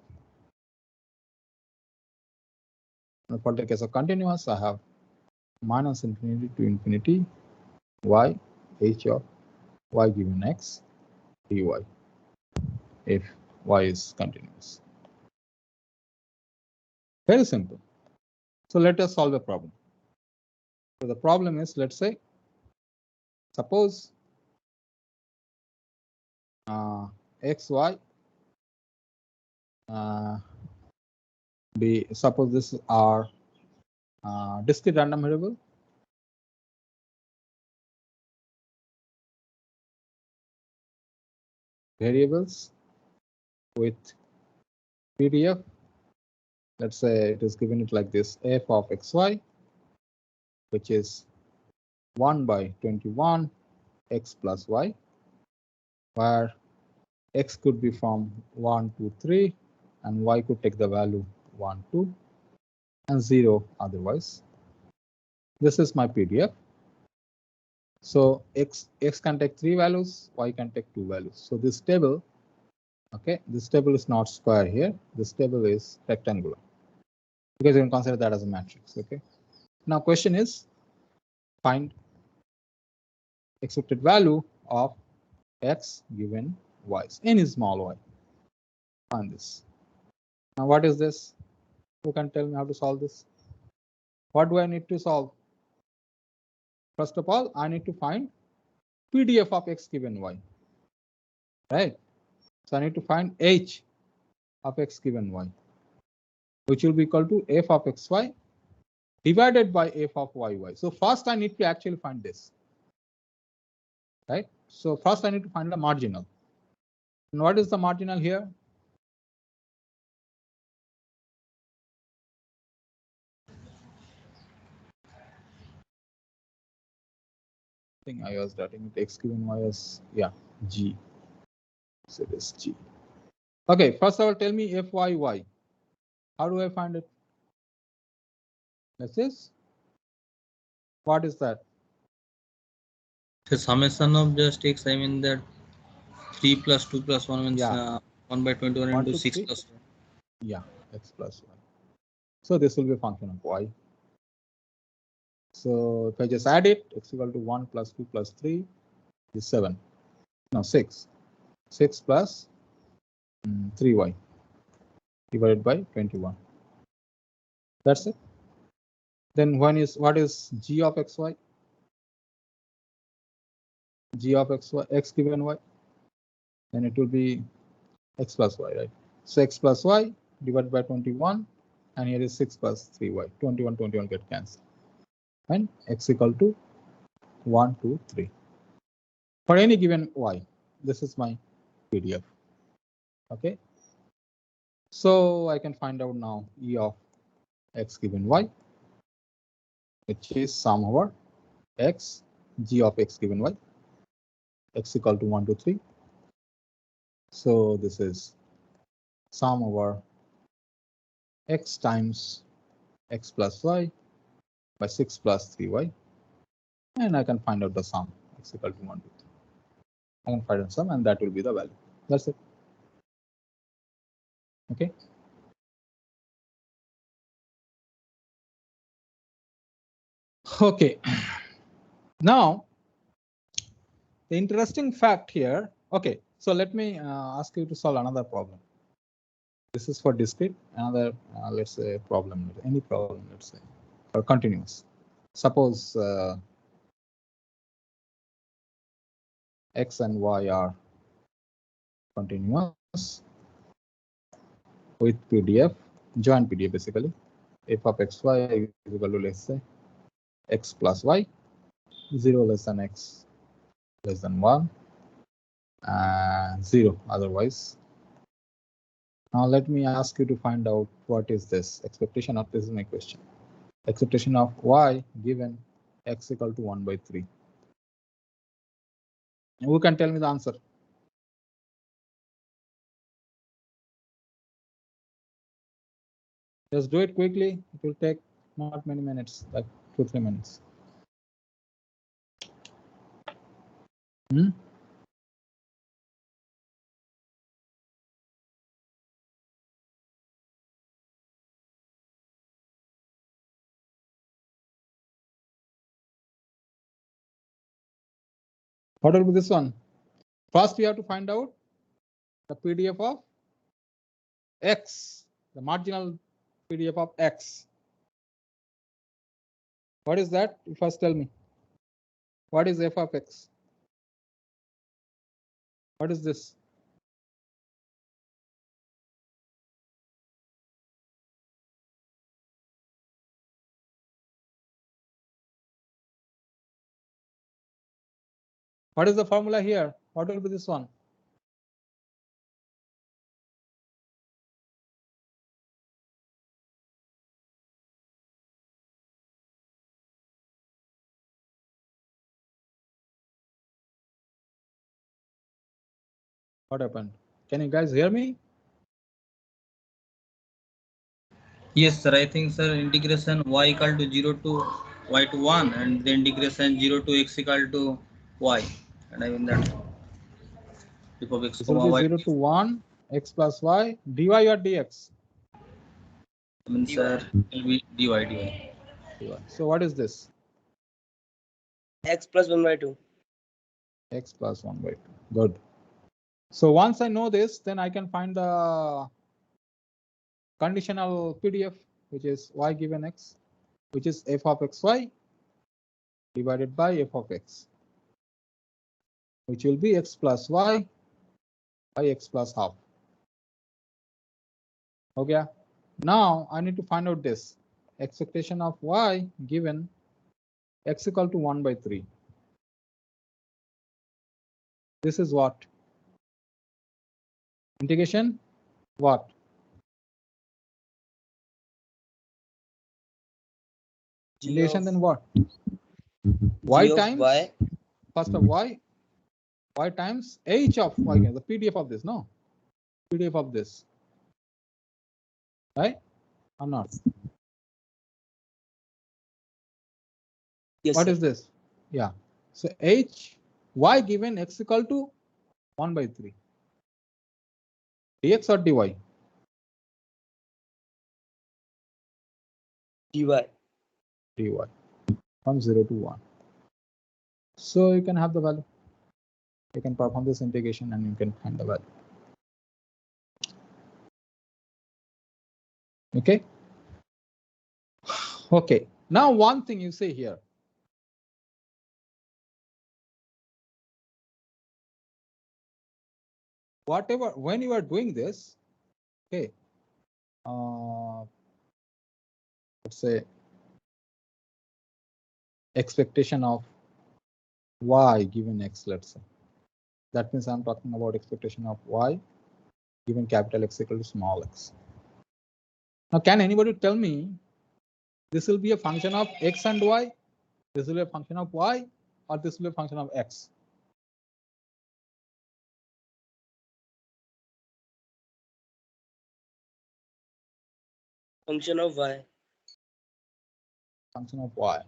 And for the case of continuous, I have minus infinity to infinity y h of y given x dy if y is continuous. Very simple. So let us solve a problem. So the problem is, let's say, suppose xy suppose this is our discrete random variable. Variables with PDF. Let's say it is given it like this: f of xy, which is 1 by 21 x plus y, where x could be from 1 to 3 and y could take the value 1, 2 and 0 otherwise. This is my PDF. So x can take 3 values, y can take 2 values. So this table, okay, this table is not square here. This table is rectangular because you can consider that as a matrix. Okay. Now question is find expected value of x given y, any small y. Find this. Now what is this? Who can tell me how to solve this? What do I need to solve? First of all, I need to find PDF of x given y, right? So I need to find h of x given y, which will be equal to f of xy divided by f of yy. So first I need to actually find this, right? So first I need to find the marginal. And what is the marginal here? I think I was starting with x given y as, yeah, g. So this g. Okay, first of all, tell me fyy. How do I find it? This is, what is that? The summation of just x, I mean that 3 plus 2 plus 1 means Yeah. 1 by 21 1 into to 6 3. plus 1. Yeah, x plus y. So this will be a function of y. So if I just add it, x equal to 1 plus 2 plus 3 is 7. No, 6. 6 plus 3y divided by 21. That's it. Then what is g of xy? G of xy, x given y. Then it will be x plus y, right? So x plus y divided by 21, and here is 6 plus 3y. 21 get cancelled. And x equal to 1, 2, 3. For any given y, this is my PDF. Okay. So I can find out now E of x given y, which is sum over x, g of x given y, x equal to 1 to 3. So this is sum over x times x plus y by 6 plus 3y, and I can find out the sum, x equal to 1 to 3. I can find out sum, and that will be the value. That's it. Okay. Okay. Now, the interesting fact here. Okay, so let me ask you to solve another problem. This is for discrete. Another, let's say, problem, any problem, let's say, or continuous. Suppose x and y are continuous with PDF, joint PDF basically. F of xy is equal to, let's say, x plus y, 0 less than x less than 1, and 0 otherwise. Now let me ask you to find out what is this expectation of, this is my question, expectation of y given x equal to 1 by 3. Who can tell me the answer? Just do it quickly. It will take not many minutes, like 2-3 minutes. What will be this one? First, we have to find out the PDF of x, the marginal PDF of x. What is that? You first tell me. What is f of x? What is this? What is the formula here? What will be this one? What happened? Can you guys hear me? Yes, sir. I think, sir, integration y equal to 0 to y to 1 and the integration 0 to x equal to y. And I mean that f of x This will comma be y. 0 to 1, x plus y, dy or dx? I mean, sir, it will be dy. Dy. So what is this? X plus 1 by 2. X plus 1 by 2. Good. So once I know this, then I can find the conditional PDF, which is y given x, which is f of xy divided by f of x, which will be x plus y by x plus half. Okay. Now I need to find out this expectation of y given x equal to 1 by 3. This is what? Integration what? Integration then what? Y times y. first of y times h of y, the PDF of this, no? PDF of this, right or not? Yes, What sir. is this? Yeah. So h y given x equal to 1 by 3. Dx or dy? dy. Dy from 0 to 1. So you can have the value. You can perform this integration and you can find the value. Okay. Okay. Now one thing you say here. Whatever, when you are doing this, okay, let's say expectation of y given x, let's say. That means I'm talking about expectation of y given capital X equal to small x. Now, can anybody tell me this will be a function of x and y? This will be a function of y or this will be a function of x? Function of y. Function of y.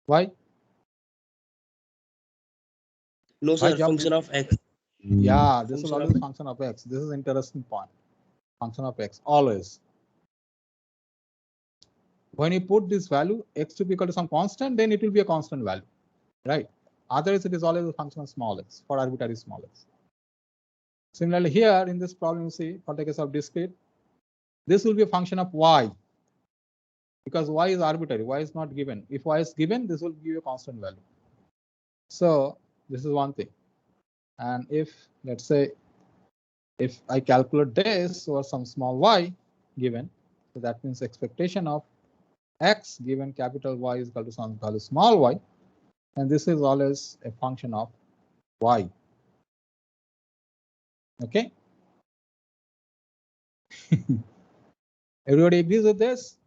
Why? No, Why sir. job? Function of x. Yeah, this will Function always of- function of x. This is interesting point. Function of x always. When you put this value x to be equal to some constant, then it will be a constant value, right? Otherwise, it is always a function of small x for arbitrary small x. Similarly, here in this problem, you see, for the case of discrete, this will be a function of y because y is arbitrary. Y is not given. If y is given, this will give you a constant value. So this is one thing. And if, let's say, if I calculate this or some small y given, so that means expectation of x given capital Y is equal to some value small y, and this is always a function of y. Okay. Everybody agrees with this?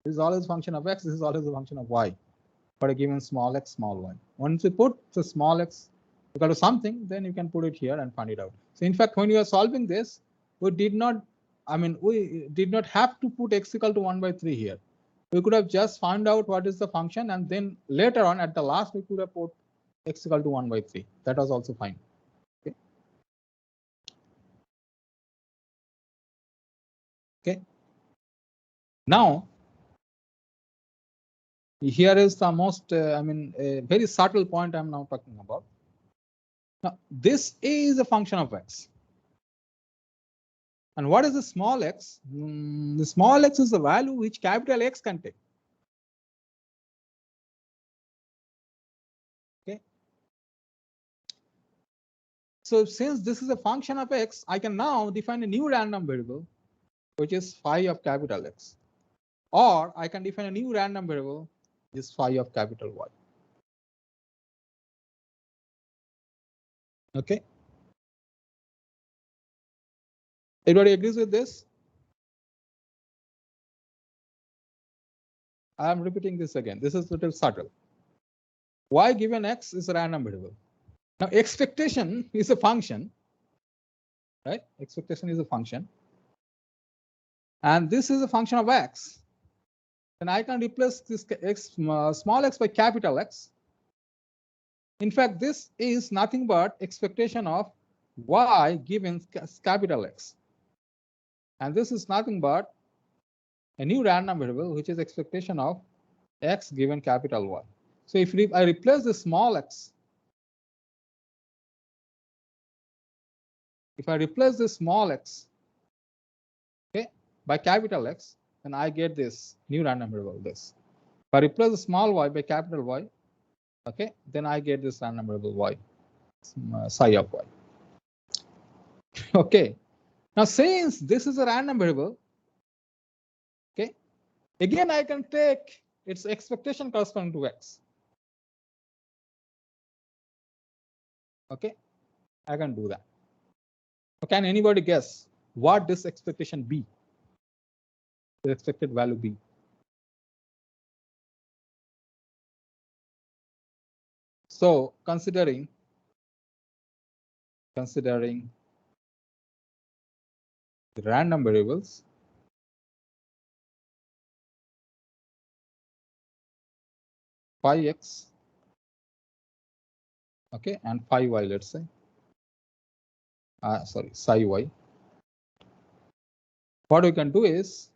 This is always a function of x. This is always a function of y for a given small x, small y. Once you put the small x equal to something, then you can put it here and find it out. So in fact, when you are solving this, we did not have to put x equal to 1 by 3 here. We could have just found out what is the function, and then later on at the last we could have put x equal to 1 by 3. That was also fine. Okay. Okay. Now, here is the most, a very subtle point I'm now talking about. Now, this is a function of x. And what is the small x? The small x is the value which capital X can take. Okay. So since this is a function of x, I can now define a new random variable, which is phi of capital X. Or I can define a new random variable, is phi of capital Y. Okay. Everybody agrees with this? I am repeating this again. This is a little subtle. Y given x is a random variable. Now expectation is a function, right? Expectation is a function. And this is a function of x, then I can replace this small x by capital X. In fact, this is nothing but expectation of y given capital X. And this is nothing but a new random variable, which is expectation of x given capital Y. So if I replace the small x, if I replace the small x, okay, by capital X, then I get this new random variable, this. If I replace the small y by capital Y, okay, then I get this random variable y, psi of y. Okay, now since this is a random variable, okay, again I can take its expectation corresponding to x. Okay, I can do that. Can anybody guess what this expectation be? The expected value be? So considering the random variables, phi x, okay, and phi y, let's say, sorry, psi y. What we can do is,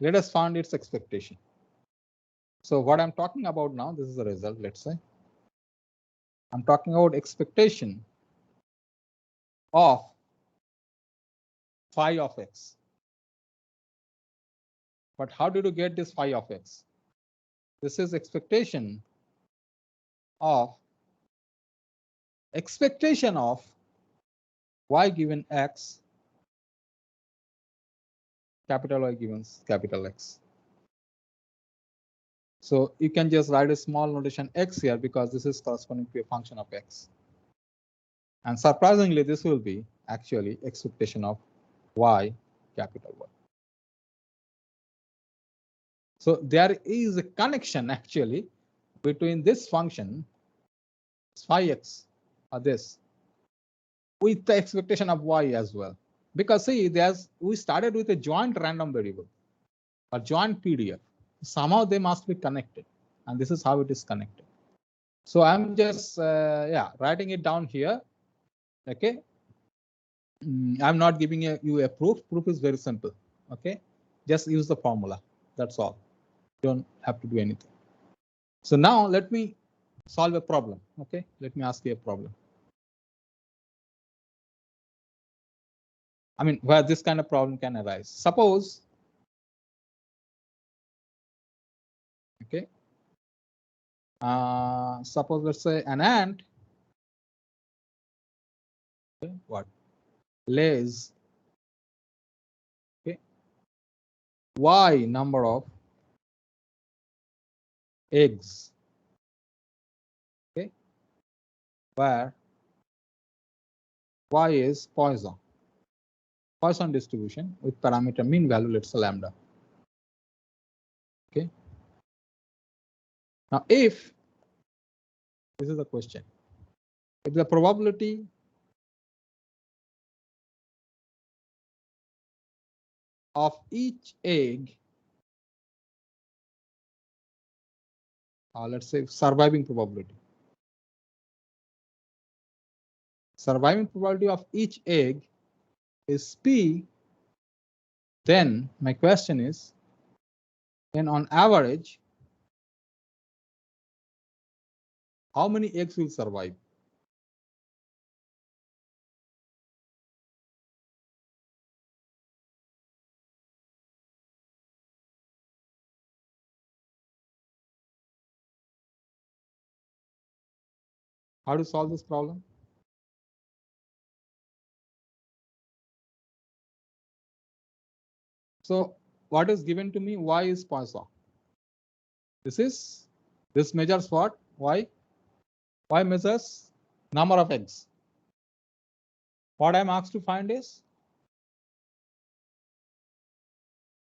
let us find its expectation. So what I'm talking about now, this is the result, let's say. I'm talking about expectation of phi of x. But how did you get this phi of x? This is expectation of y given x, capital Y given capital X. So you can just write a small notation x here because this is corresponding to a function of x. And surprisingly, this will be actually expectation of y, capital Y. So there is a connection actually between this function, phi x, or this, with the expectation of y as well. Because see, we started with a joint random variable or joint PDF. Somehow they must be connected, and this is how it is connected. So I'm just writing it down here. Okay, I'm not giving you a proof. Proof is very simple. Okay, just use the formula. That's all. You don't have to do anything. So now let me solve a problem. Okay, let me ask you a problem. I mean, where this kind of problem can arise. Suppose, okay, suppose let's say an ant, okay, what, lays, okay, y number of eggs, okay, where y is Poisson distribution with parameter mean value, let's say lambda. Okay. Now, if this is the question, if the probability of each egg, let's say surviving probability of each egg is P, then my question is, then on average, how many eggs will survive? How to solve this problem? So what is given to me? Y is Poisson. This measures what? Y measures number of eggs. What I'm asked to find is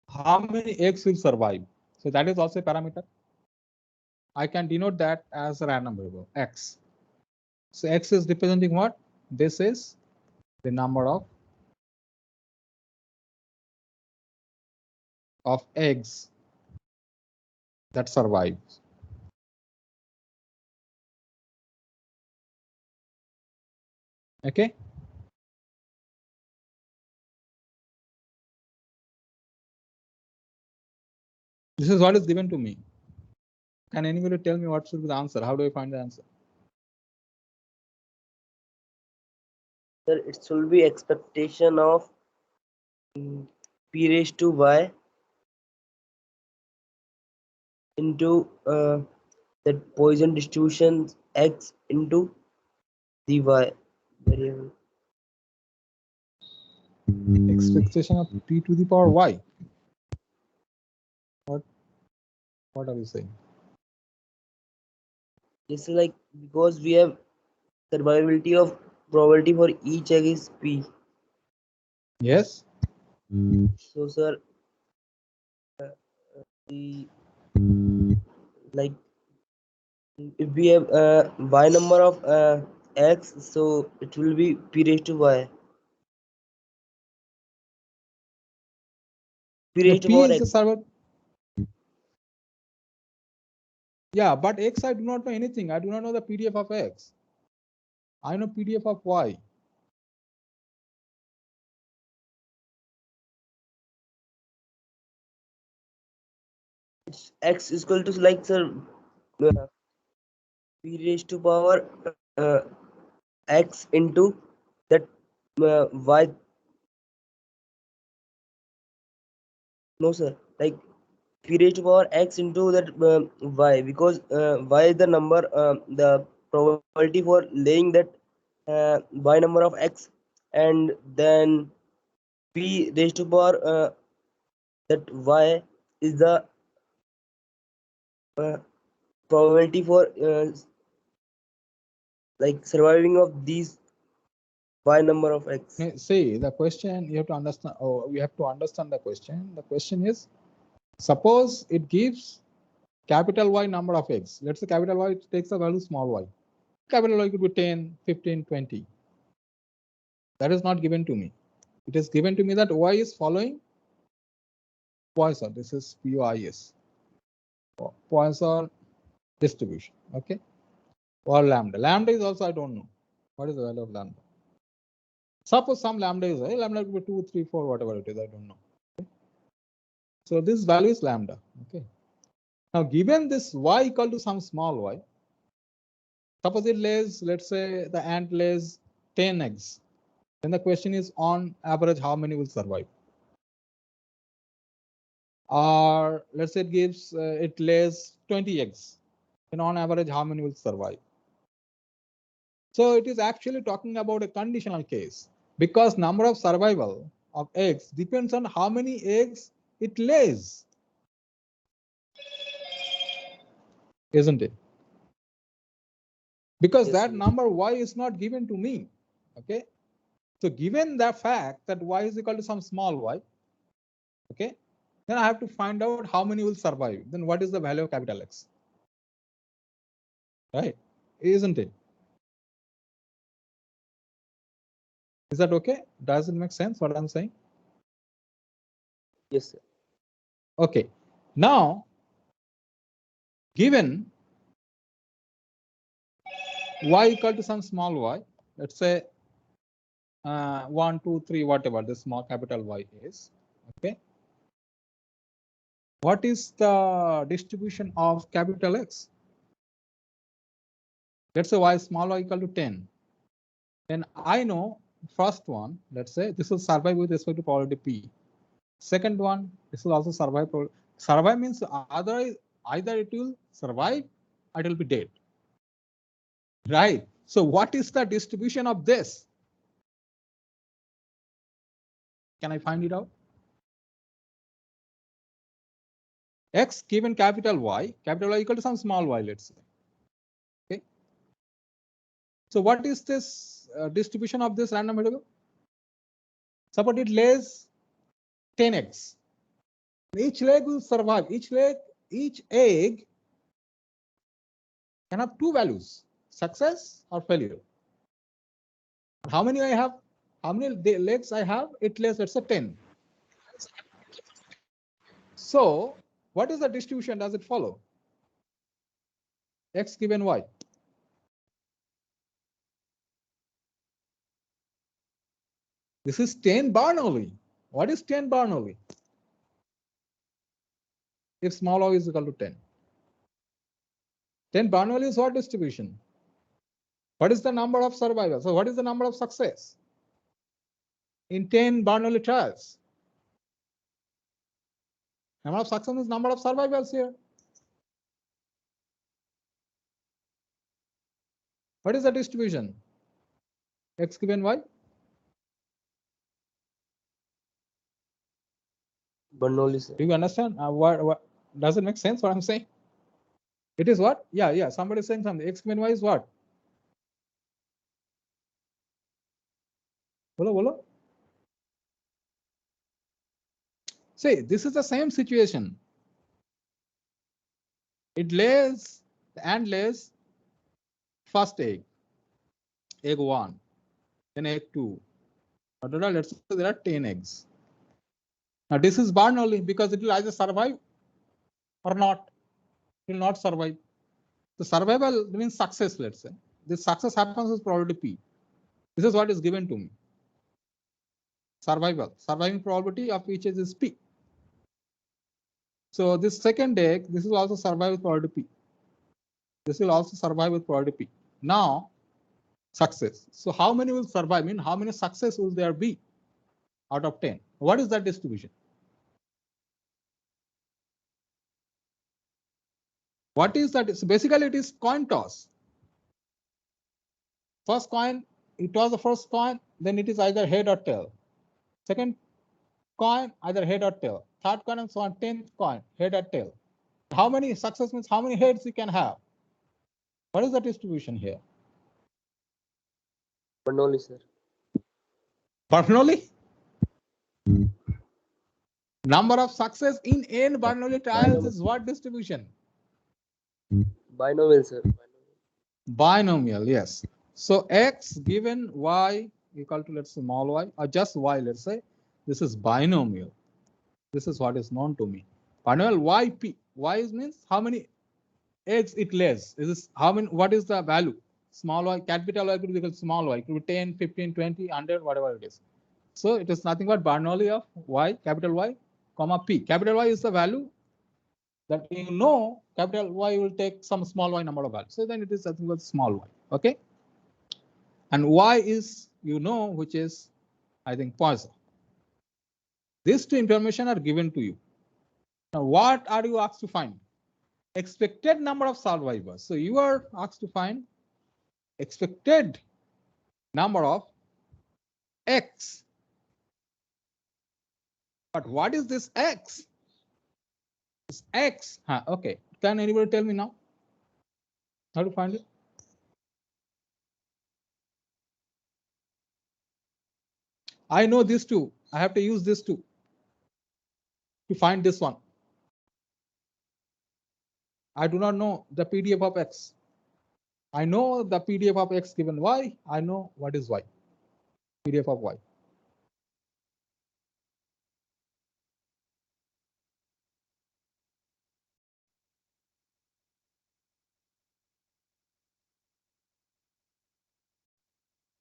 how many eggs will survive. So that is also a parameter. I can denote that as a random variable x. So x is representing what? This is the number of eggs that survives. Okay. This is what is given to me. Can anybody tell me what should be the answer? How do I find the answer? Sir, it should be expectation of p raised to y into that Poisson distribution x into the y variable. Expectation of t to the power y. What are you saying? It's like because we have survivability of probability for each egg is p. Yes. So sir, the like if we have y number of x, so it will be p raised to y. P The raised to p power is x. the server. Yeah, but x I do not know anything. I do not know the PDF of x. I know PDF of y. X is equal to like sir p raised to power x into that y. No sir, like p raised to power x into that y, because y is the number, the probability for laying that y number of x, and then p raised to power that y is the probability for like surviving of these y number of x. See, the question you have to understand. Oh, we have to understand the question. The question is, suppose it gives capital Y number of eggs. Let's say capital Y takes a value small y. Capital Y could be 10, 15, 20. That is not given to me. It is given to me that Y is following Poisson. This is POIS. Poisson distribution. Okay. Or lambda. Lambda is also I don't know. What is the value of lambda? Suppose some lambda is lambda could be 2, 3, 4, whatever it is, I don't know. Okay. So this value is lambda. Okay. Now given this y equal to some small y, suppose it lays, let's say the ant lays 10 eggs. Then the question is on average how many will survive? Or let's say it gives it lays 20 eggs. Then on average how many will survive? So it is actually talking about a conditional case, because number of survival of eggs depends on how many eggs it lays, isn't it? Because Yes, that sir. number y is not given to me. Okay. So given the fact that y is equal to some small y, okay, then I have to find out how many will survive. Then what is the value of capital X? Right? Isn't it? Is that okay? Does it make sense what I'm saying? Yes, sir. Okay. Now, given y equal to some small y, let's say 1, 2, 3, whatever the small capital Y is. Okay. What is the distribution of capital X? Let's say y small y equal to 10. Then I know first one, let's say this will survive with respect to probability P. Second one, this will also survive. Survive means either it will survive or it will be dead. Right. So what is the distribution of this? Can I find it out? X given capital Y equal to some small y, let's say. Okay. So what is this distribution of this random variable? Suppose it lays 10 eggs. Each leg will survive. Each egg can have two values, success or failure. How many I have? How many legs I have? It lays, let's say 10. So What is the distribution does it follow? X given Y. This is 10 Bernoulli. What is 10 Bernoulli? If small o is equal to 10. 10 Bernoulli is what distribution? What is the number of survivors? So what is the number of success in 10 Bernoulli trials? Number of success is number of survivors here. What is the distribution? X given Y. Bernoulli, sir. Do you understand? What does it make sense what I'm saying? It is what? Yeah. Somebody is saying something. X given Y is what? Bolo. See, this is the same situation. It lays, the ant lays first egg 1, then egg 2. Let's say there are 10 eggs. Now this is Bernoulli because it will either survive or not. It will not survive. The survival means success, let's say. This success happens with probability P. This is what is given to me. Surviving probability of each egg is P. So this second egg, this will also survive with probability P. This will also survive with probability P. Now, success. So how many will survive? I mean, how many success will there be out of 10? What is that distribution? What is that? So basically, it is coin toss. First coin, it was the first coin, then it is either head or tail. Second coin, either head or tail. Third coin and so on, 10th coin, head or tail. How many success means how many heads you can have? What is the distribution here? Bernoulli, sir. Bernoulli? Number of success in n Bernoulli trials is what distribution? Binomial, sir. Binomial, yes. So x given y equal to, let's say, small y, or just y, let's say, this is binomial. This is what is known to me. Binomial yp. Y means how many eggs it lays. This is how many, what is the value? Small y, capital Y could be equal to small y, it could be 10, 15, 20, 100, whatever it is. So it is nothing but Bernoulli of y, capital Y, comma p. Capital Y is the value that you know capital Y will take some small y number of values. So then it is nothing but small y. Okay. And y is, you know, which is, I think, Poisson. These two information are given to you. Now, what are you asked to find? Expected number of survivors. So you are asked to find expected number of x. But what is this x? This x. Okay. Can anybody tell me now how to find it? I know this two. I have to use this two to find this one. I do not know the PDF of x. I know the PDF of x given y. I know what is y. PDF of y.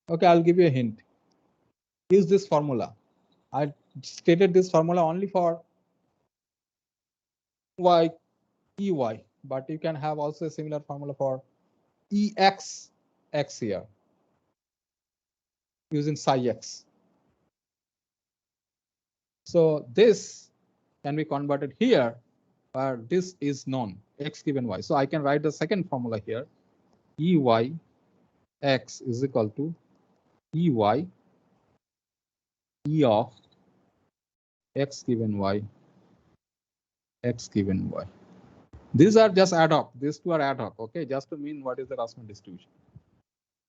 Okay, I'll give you a hint. Use this formula. I stated this formula only for y, ey, but you can have also a similar formula for ex, x here, using psi x. So this can be converted here, where this is known, x given y. So I can write the second formula here, ey x is equal to ey e of x given y, x given y. These are just ad hoc. These two are ad hoc, okay, just to mean what is the Rosman distribution.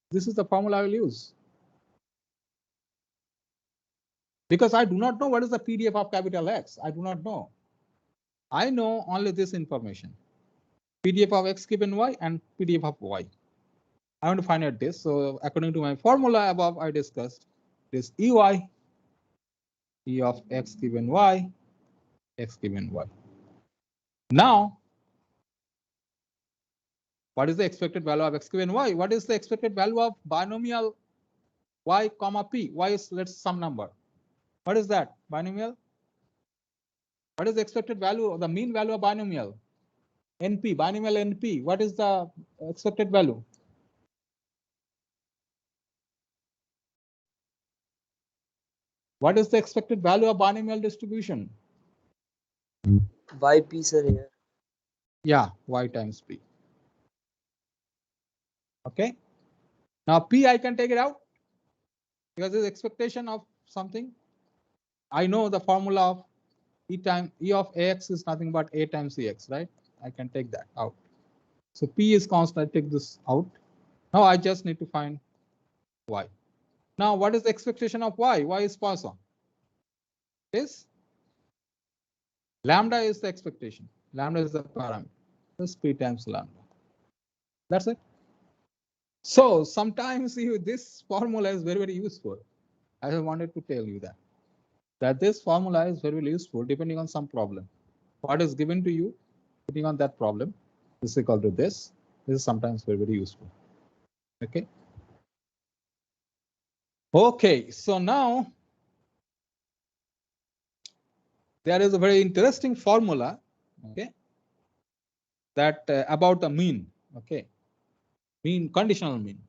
This is the formula I will use. Because I do not know what is the PDF of capital X. I do not know. I know only this information. PDF of x given y and PDF of y. I want to find out this. So according to my formula above, I discussed this ey, e of x given y, x given y. Now, what is the expected value of x given y? What is the expected value of binomial y comma p? Y is, let's some number. What is that binomial? What is the expected value, the mean value of binomial? NP, binomial NP. What is the expected value? What is the expected value of binomial distribution? YP, sir, here. Yeah, y times p. Okay. Now p, I can take it out because it's expectation of something. I know the formula of E of ax is nothing but a times ex, right? I can take that out. So p is constant. I take this out. Now I just need to find y. Now what is the expectation of y? Y is Poisson. Is lambda is the expectation. Lambda is the parameter. Just p times lambda. That's it. So sometimes this formula is very, very useful. I wanted to tell you that this formula is very, very useful depending on some problem. What is given to you, depending on that problem, this is equal to this. This is sometimes very, very useful. Okay. Okay, so now there is a very interesting formula, okay, that about the mean, okay, mean, conditional mean.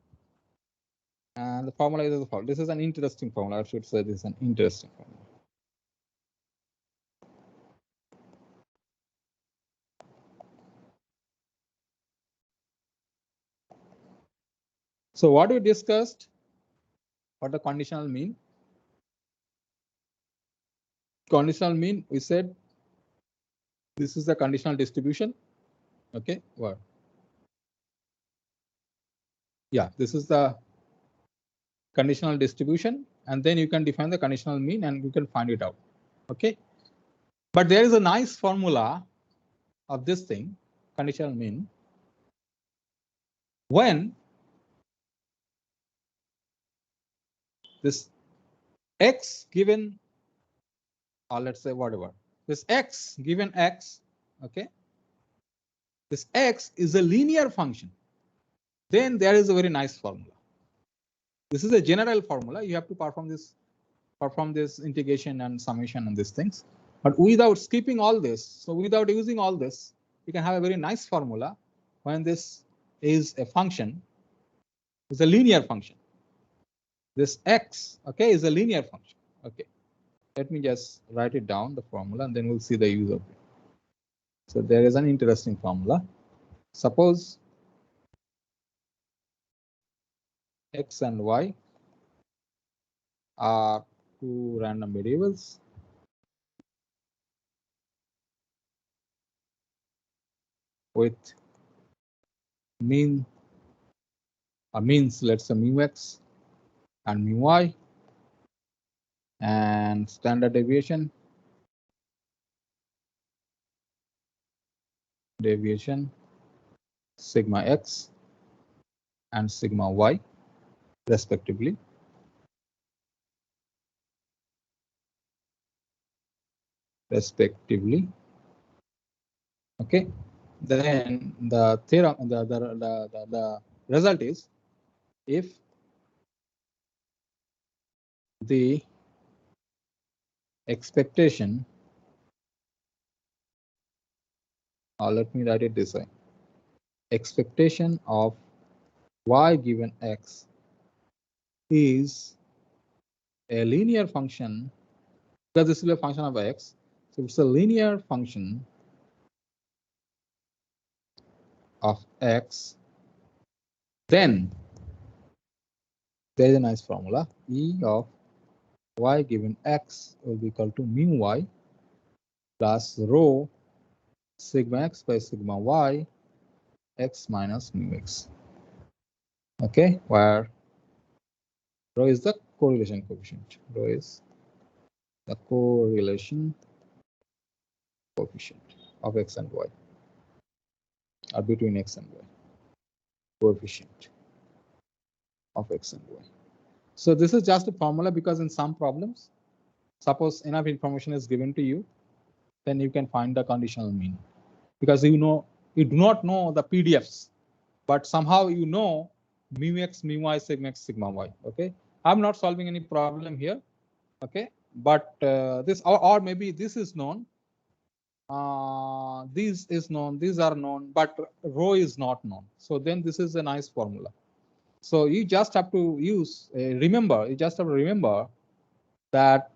And the formula is as follows. This is an interesting formula. I should say this is an interesting formula. So what we discussed, what the conditional mean? Conditional mean, we said this is the conditional distribution. Okay, what? Yeah, this is the conditional distribution, and then you can define the conditional mean and you can find it out. Okay, but there is a nice formula of this thing, conditional mean, when this x given, or let's say whatever, this x given x, okay, this x is a linear function, then there is a very nice formula. This is a general formula. You have to perform this integration and summation and these things, but without skipping all this, so without using all this, you can have a very nice formula when this is a function, is a linear function. This x, okay, is a linear function. Okay, let me just write it down, the formula, and then we'll see the use of it. So there is an interesting formula. Suppose x and y are two random variables. With mean, means, let's say mu x and mu y, and standard deviation sigma x and sigma y respectively. Okay, then the theorem, the result is if the expectation, or let me write it this way, expectation of y given x is a linear function, because this is a function of x, so it's a linear function of x, then there is a nice formula, E of y given x will be equal to mu y plus rho sigma x by sigma y x minus mu x. Okay, where rho is the correlation coefficient. Rho is the correlation coefficient of x and y, or between x and y, coefficient of x and y. So this is just a formula because in some problems, suppose enough information is given to you, then you can find the conditional mean. because you do not know the PDFs, but somehow you know mu x, mu y, sigma x, sigma y. Okay, I'm not solving any problem here. Okay, but this or maybe this is known. This is known, these are known, but rho is not known. So then this is a nice formula. So you just have to use, remember, you just have to remember that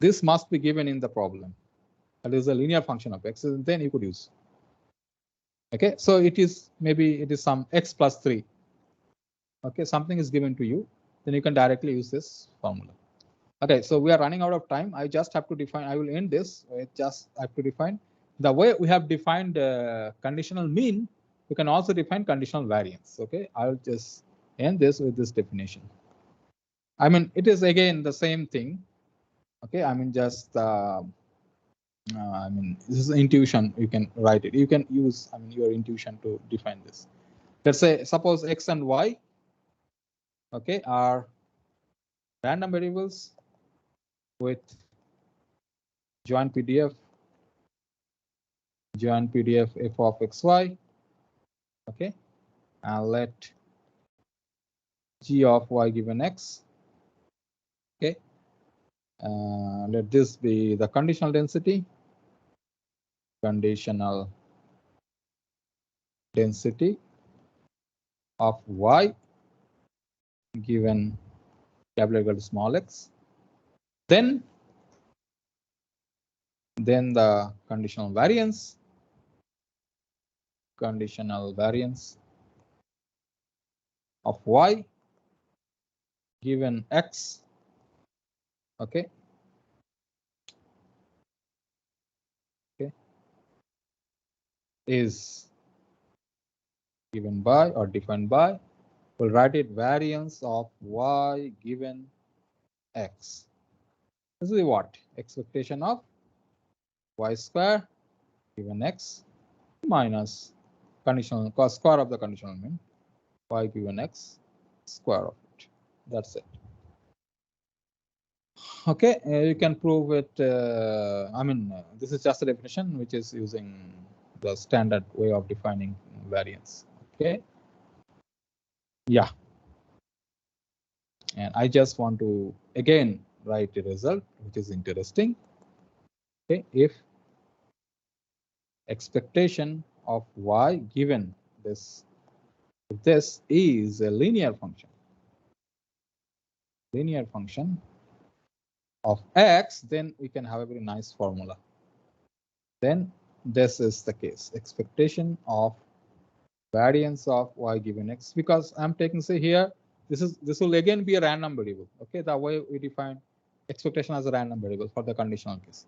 this must be given in the problem. That is a linear function of x, and then you could use. Okay, so it is maybe it is some x plus 3. Okay, something is given to you, then you can directly use this formula. Okay, so we are running out of time. I just have to define, I will end this. I just have to define the way we have defined conditional mean. We can also define conditional variance. Okay, I'll just end this with this definition. I mean, it is again the same thing. Okay, I mean, just I mean, this is intuition. You can write it. You can use, I mean, your intuition to define this. Let's say, suppose x and y, okay, are random variables with joint PDF f of xy. Okay, and let g of y given x. Okay, let this be the conditional density. Conditional density of y given capital equal to small x. Then the conditional variance of y given x. Okay. Okay. Is given by or defined by, we'll write it variance of y given x. This is what? Expectation of y square given x minus conditional square of the conditional mean y given x square of it. That's it. Okay, you can prove it. I mean, this is just a definition which is using the standard way of defining variance. Okay. Yeah. And I just want to again write a result which is interesting. Okay, if expectation of y given this, if this is a linear function of x, then we can have a very nice formula. Then this is the case, expectation of variance of y given x, because I'm taking, say here, this will again be a random variable. Okay, the way we define expectation as a random variable for the conditional case.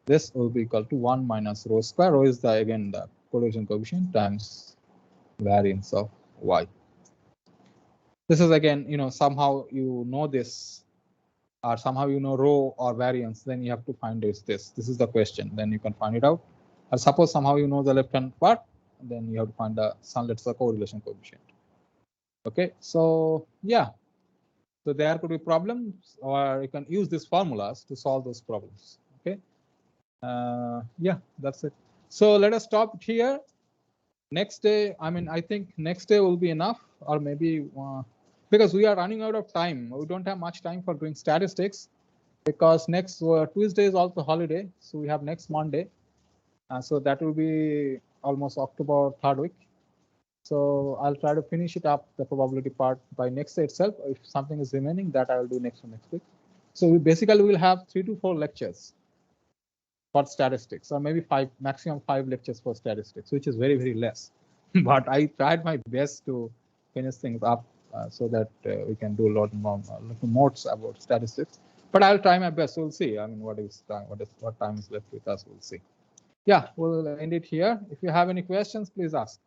This will be equal to 1 minus rho square. Rho is the again the correlation coefficient times variance of y. This is again, you know, somehow you know this, or somehow you know rho or variance, then you have to find this. This is the question. Then you can find it out. Or suppose somehow you know the left hand part, then you have to find the let's say correlation coefficient. Okay, so yeah, so there could be problems, or you can use these formulas to solve those problems. Okay, yeah, that's it. So let us stop here. Next day, I mean, I think next day will be enough, or maybe because we are running out of time. We don't have much time for doing statistics because next Tuesday is also holiday, so we have next Monday. So that will be almost October 3rd week. So I'll try to finish it up, the probability part, by next day itself. If something is remaining, that I will do next week. So we basically will have 3 to 4 lectures for statistics, or maybe maximum 5 lectures for statistics, which is very, very less. But I tried my best to finish things up so that we can do a lot more notes about statistics. But I'll try my best. We'll see. I mean, what time is left with us? We'll see. Yeah, we'll end it here. If you have any questions, please ask.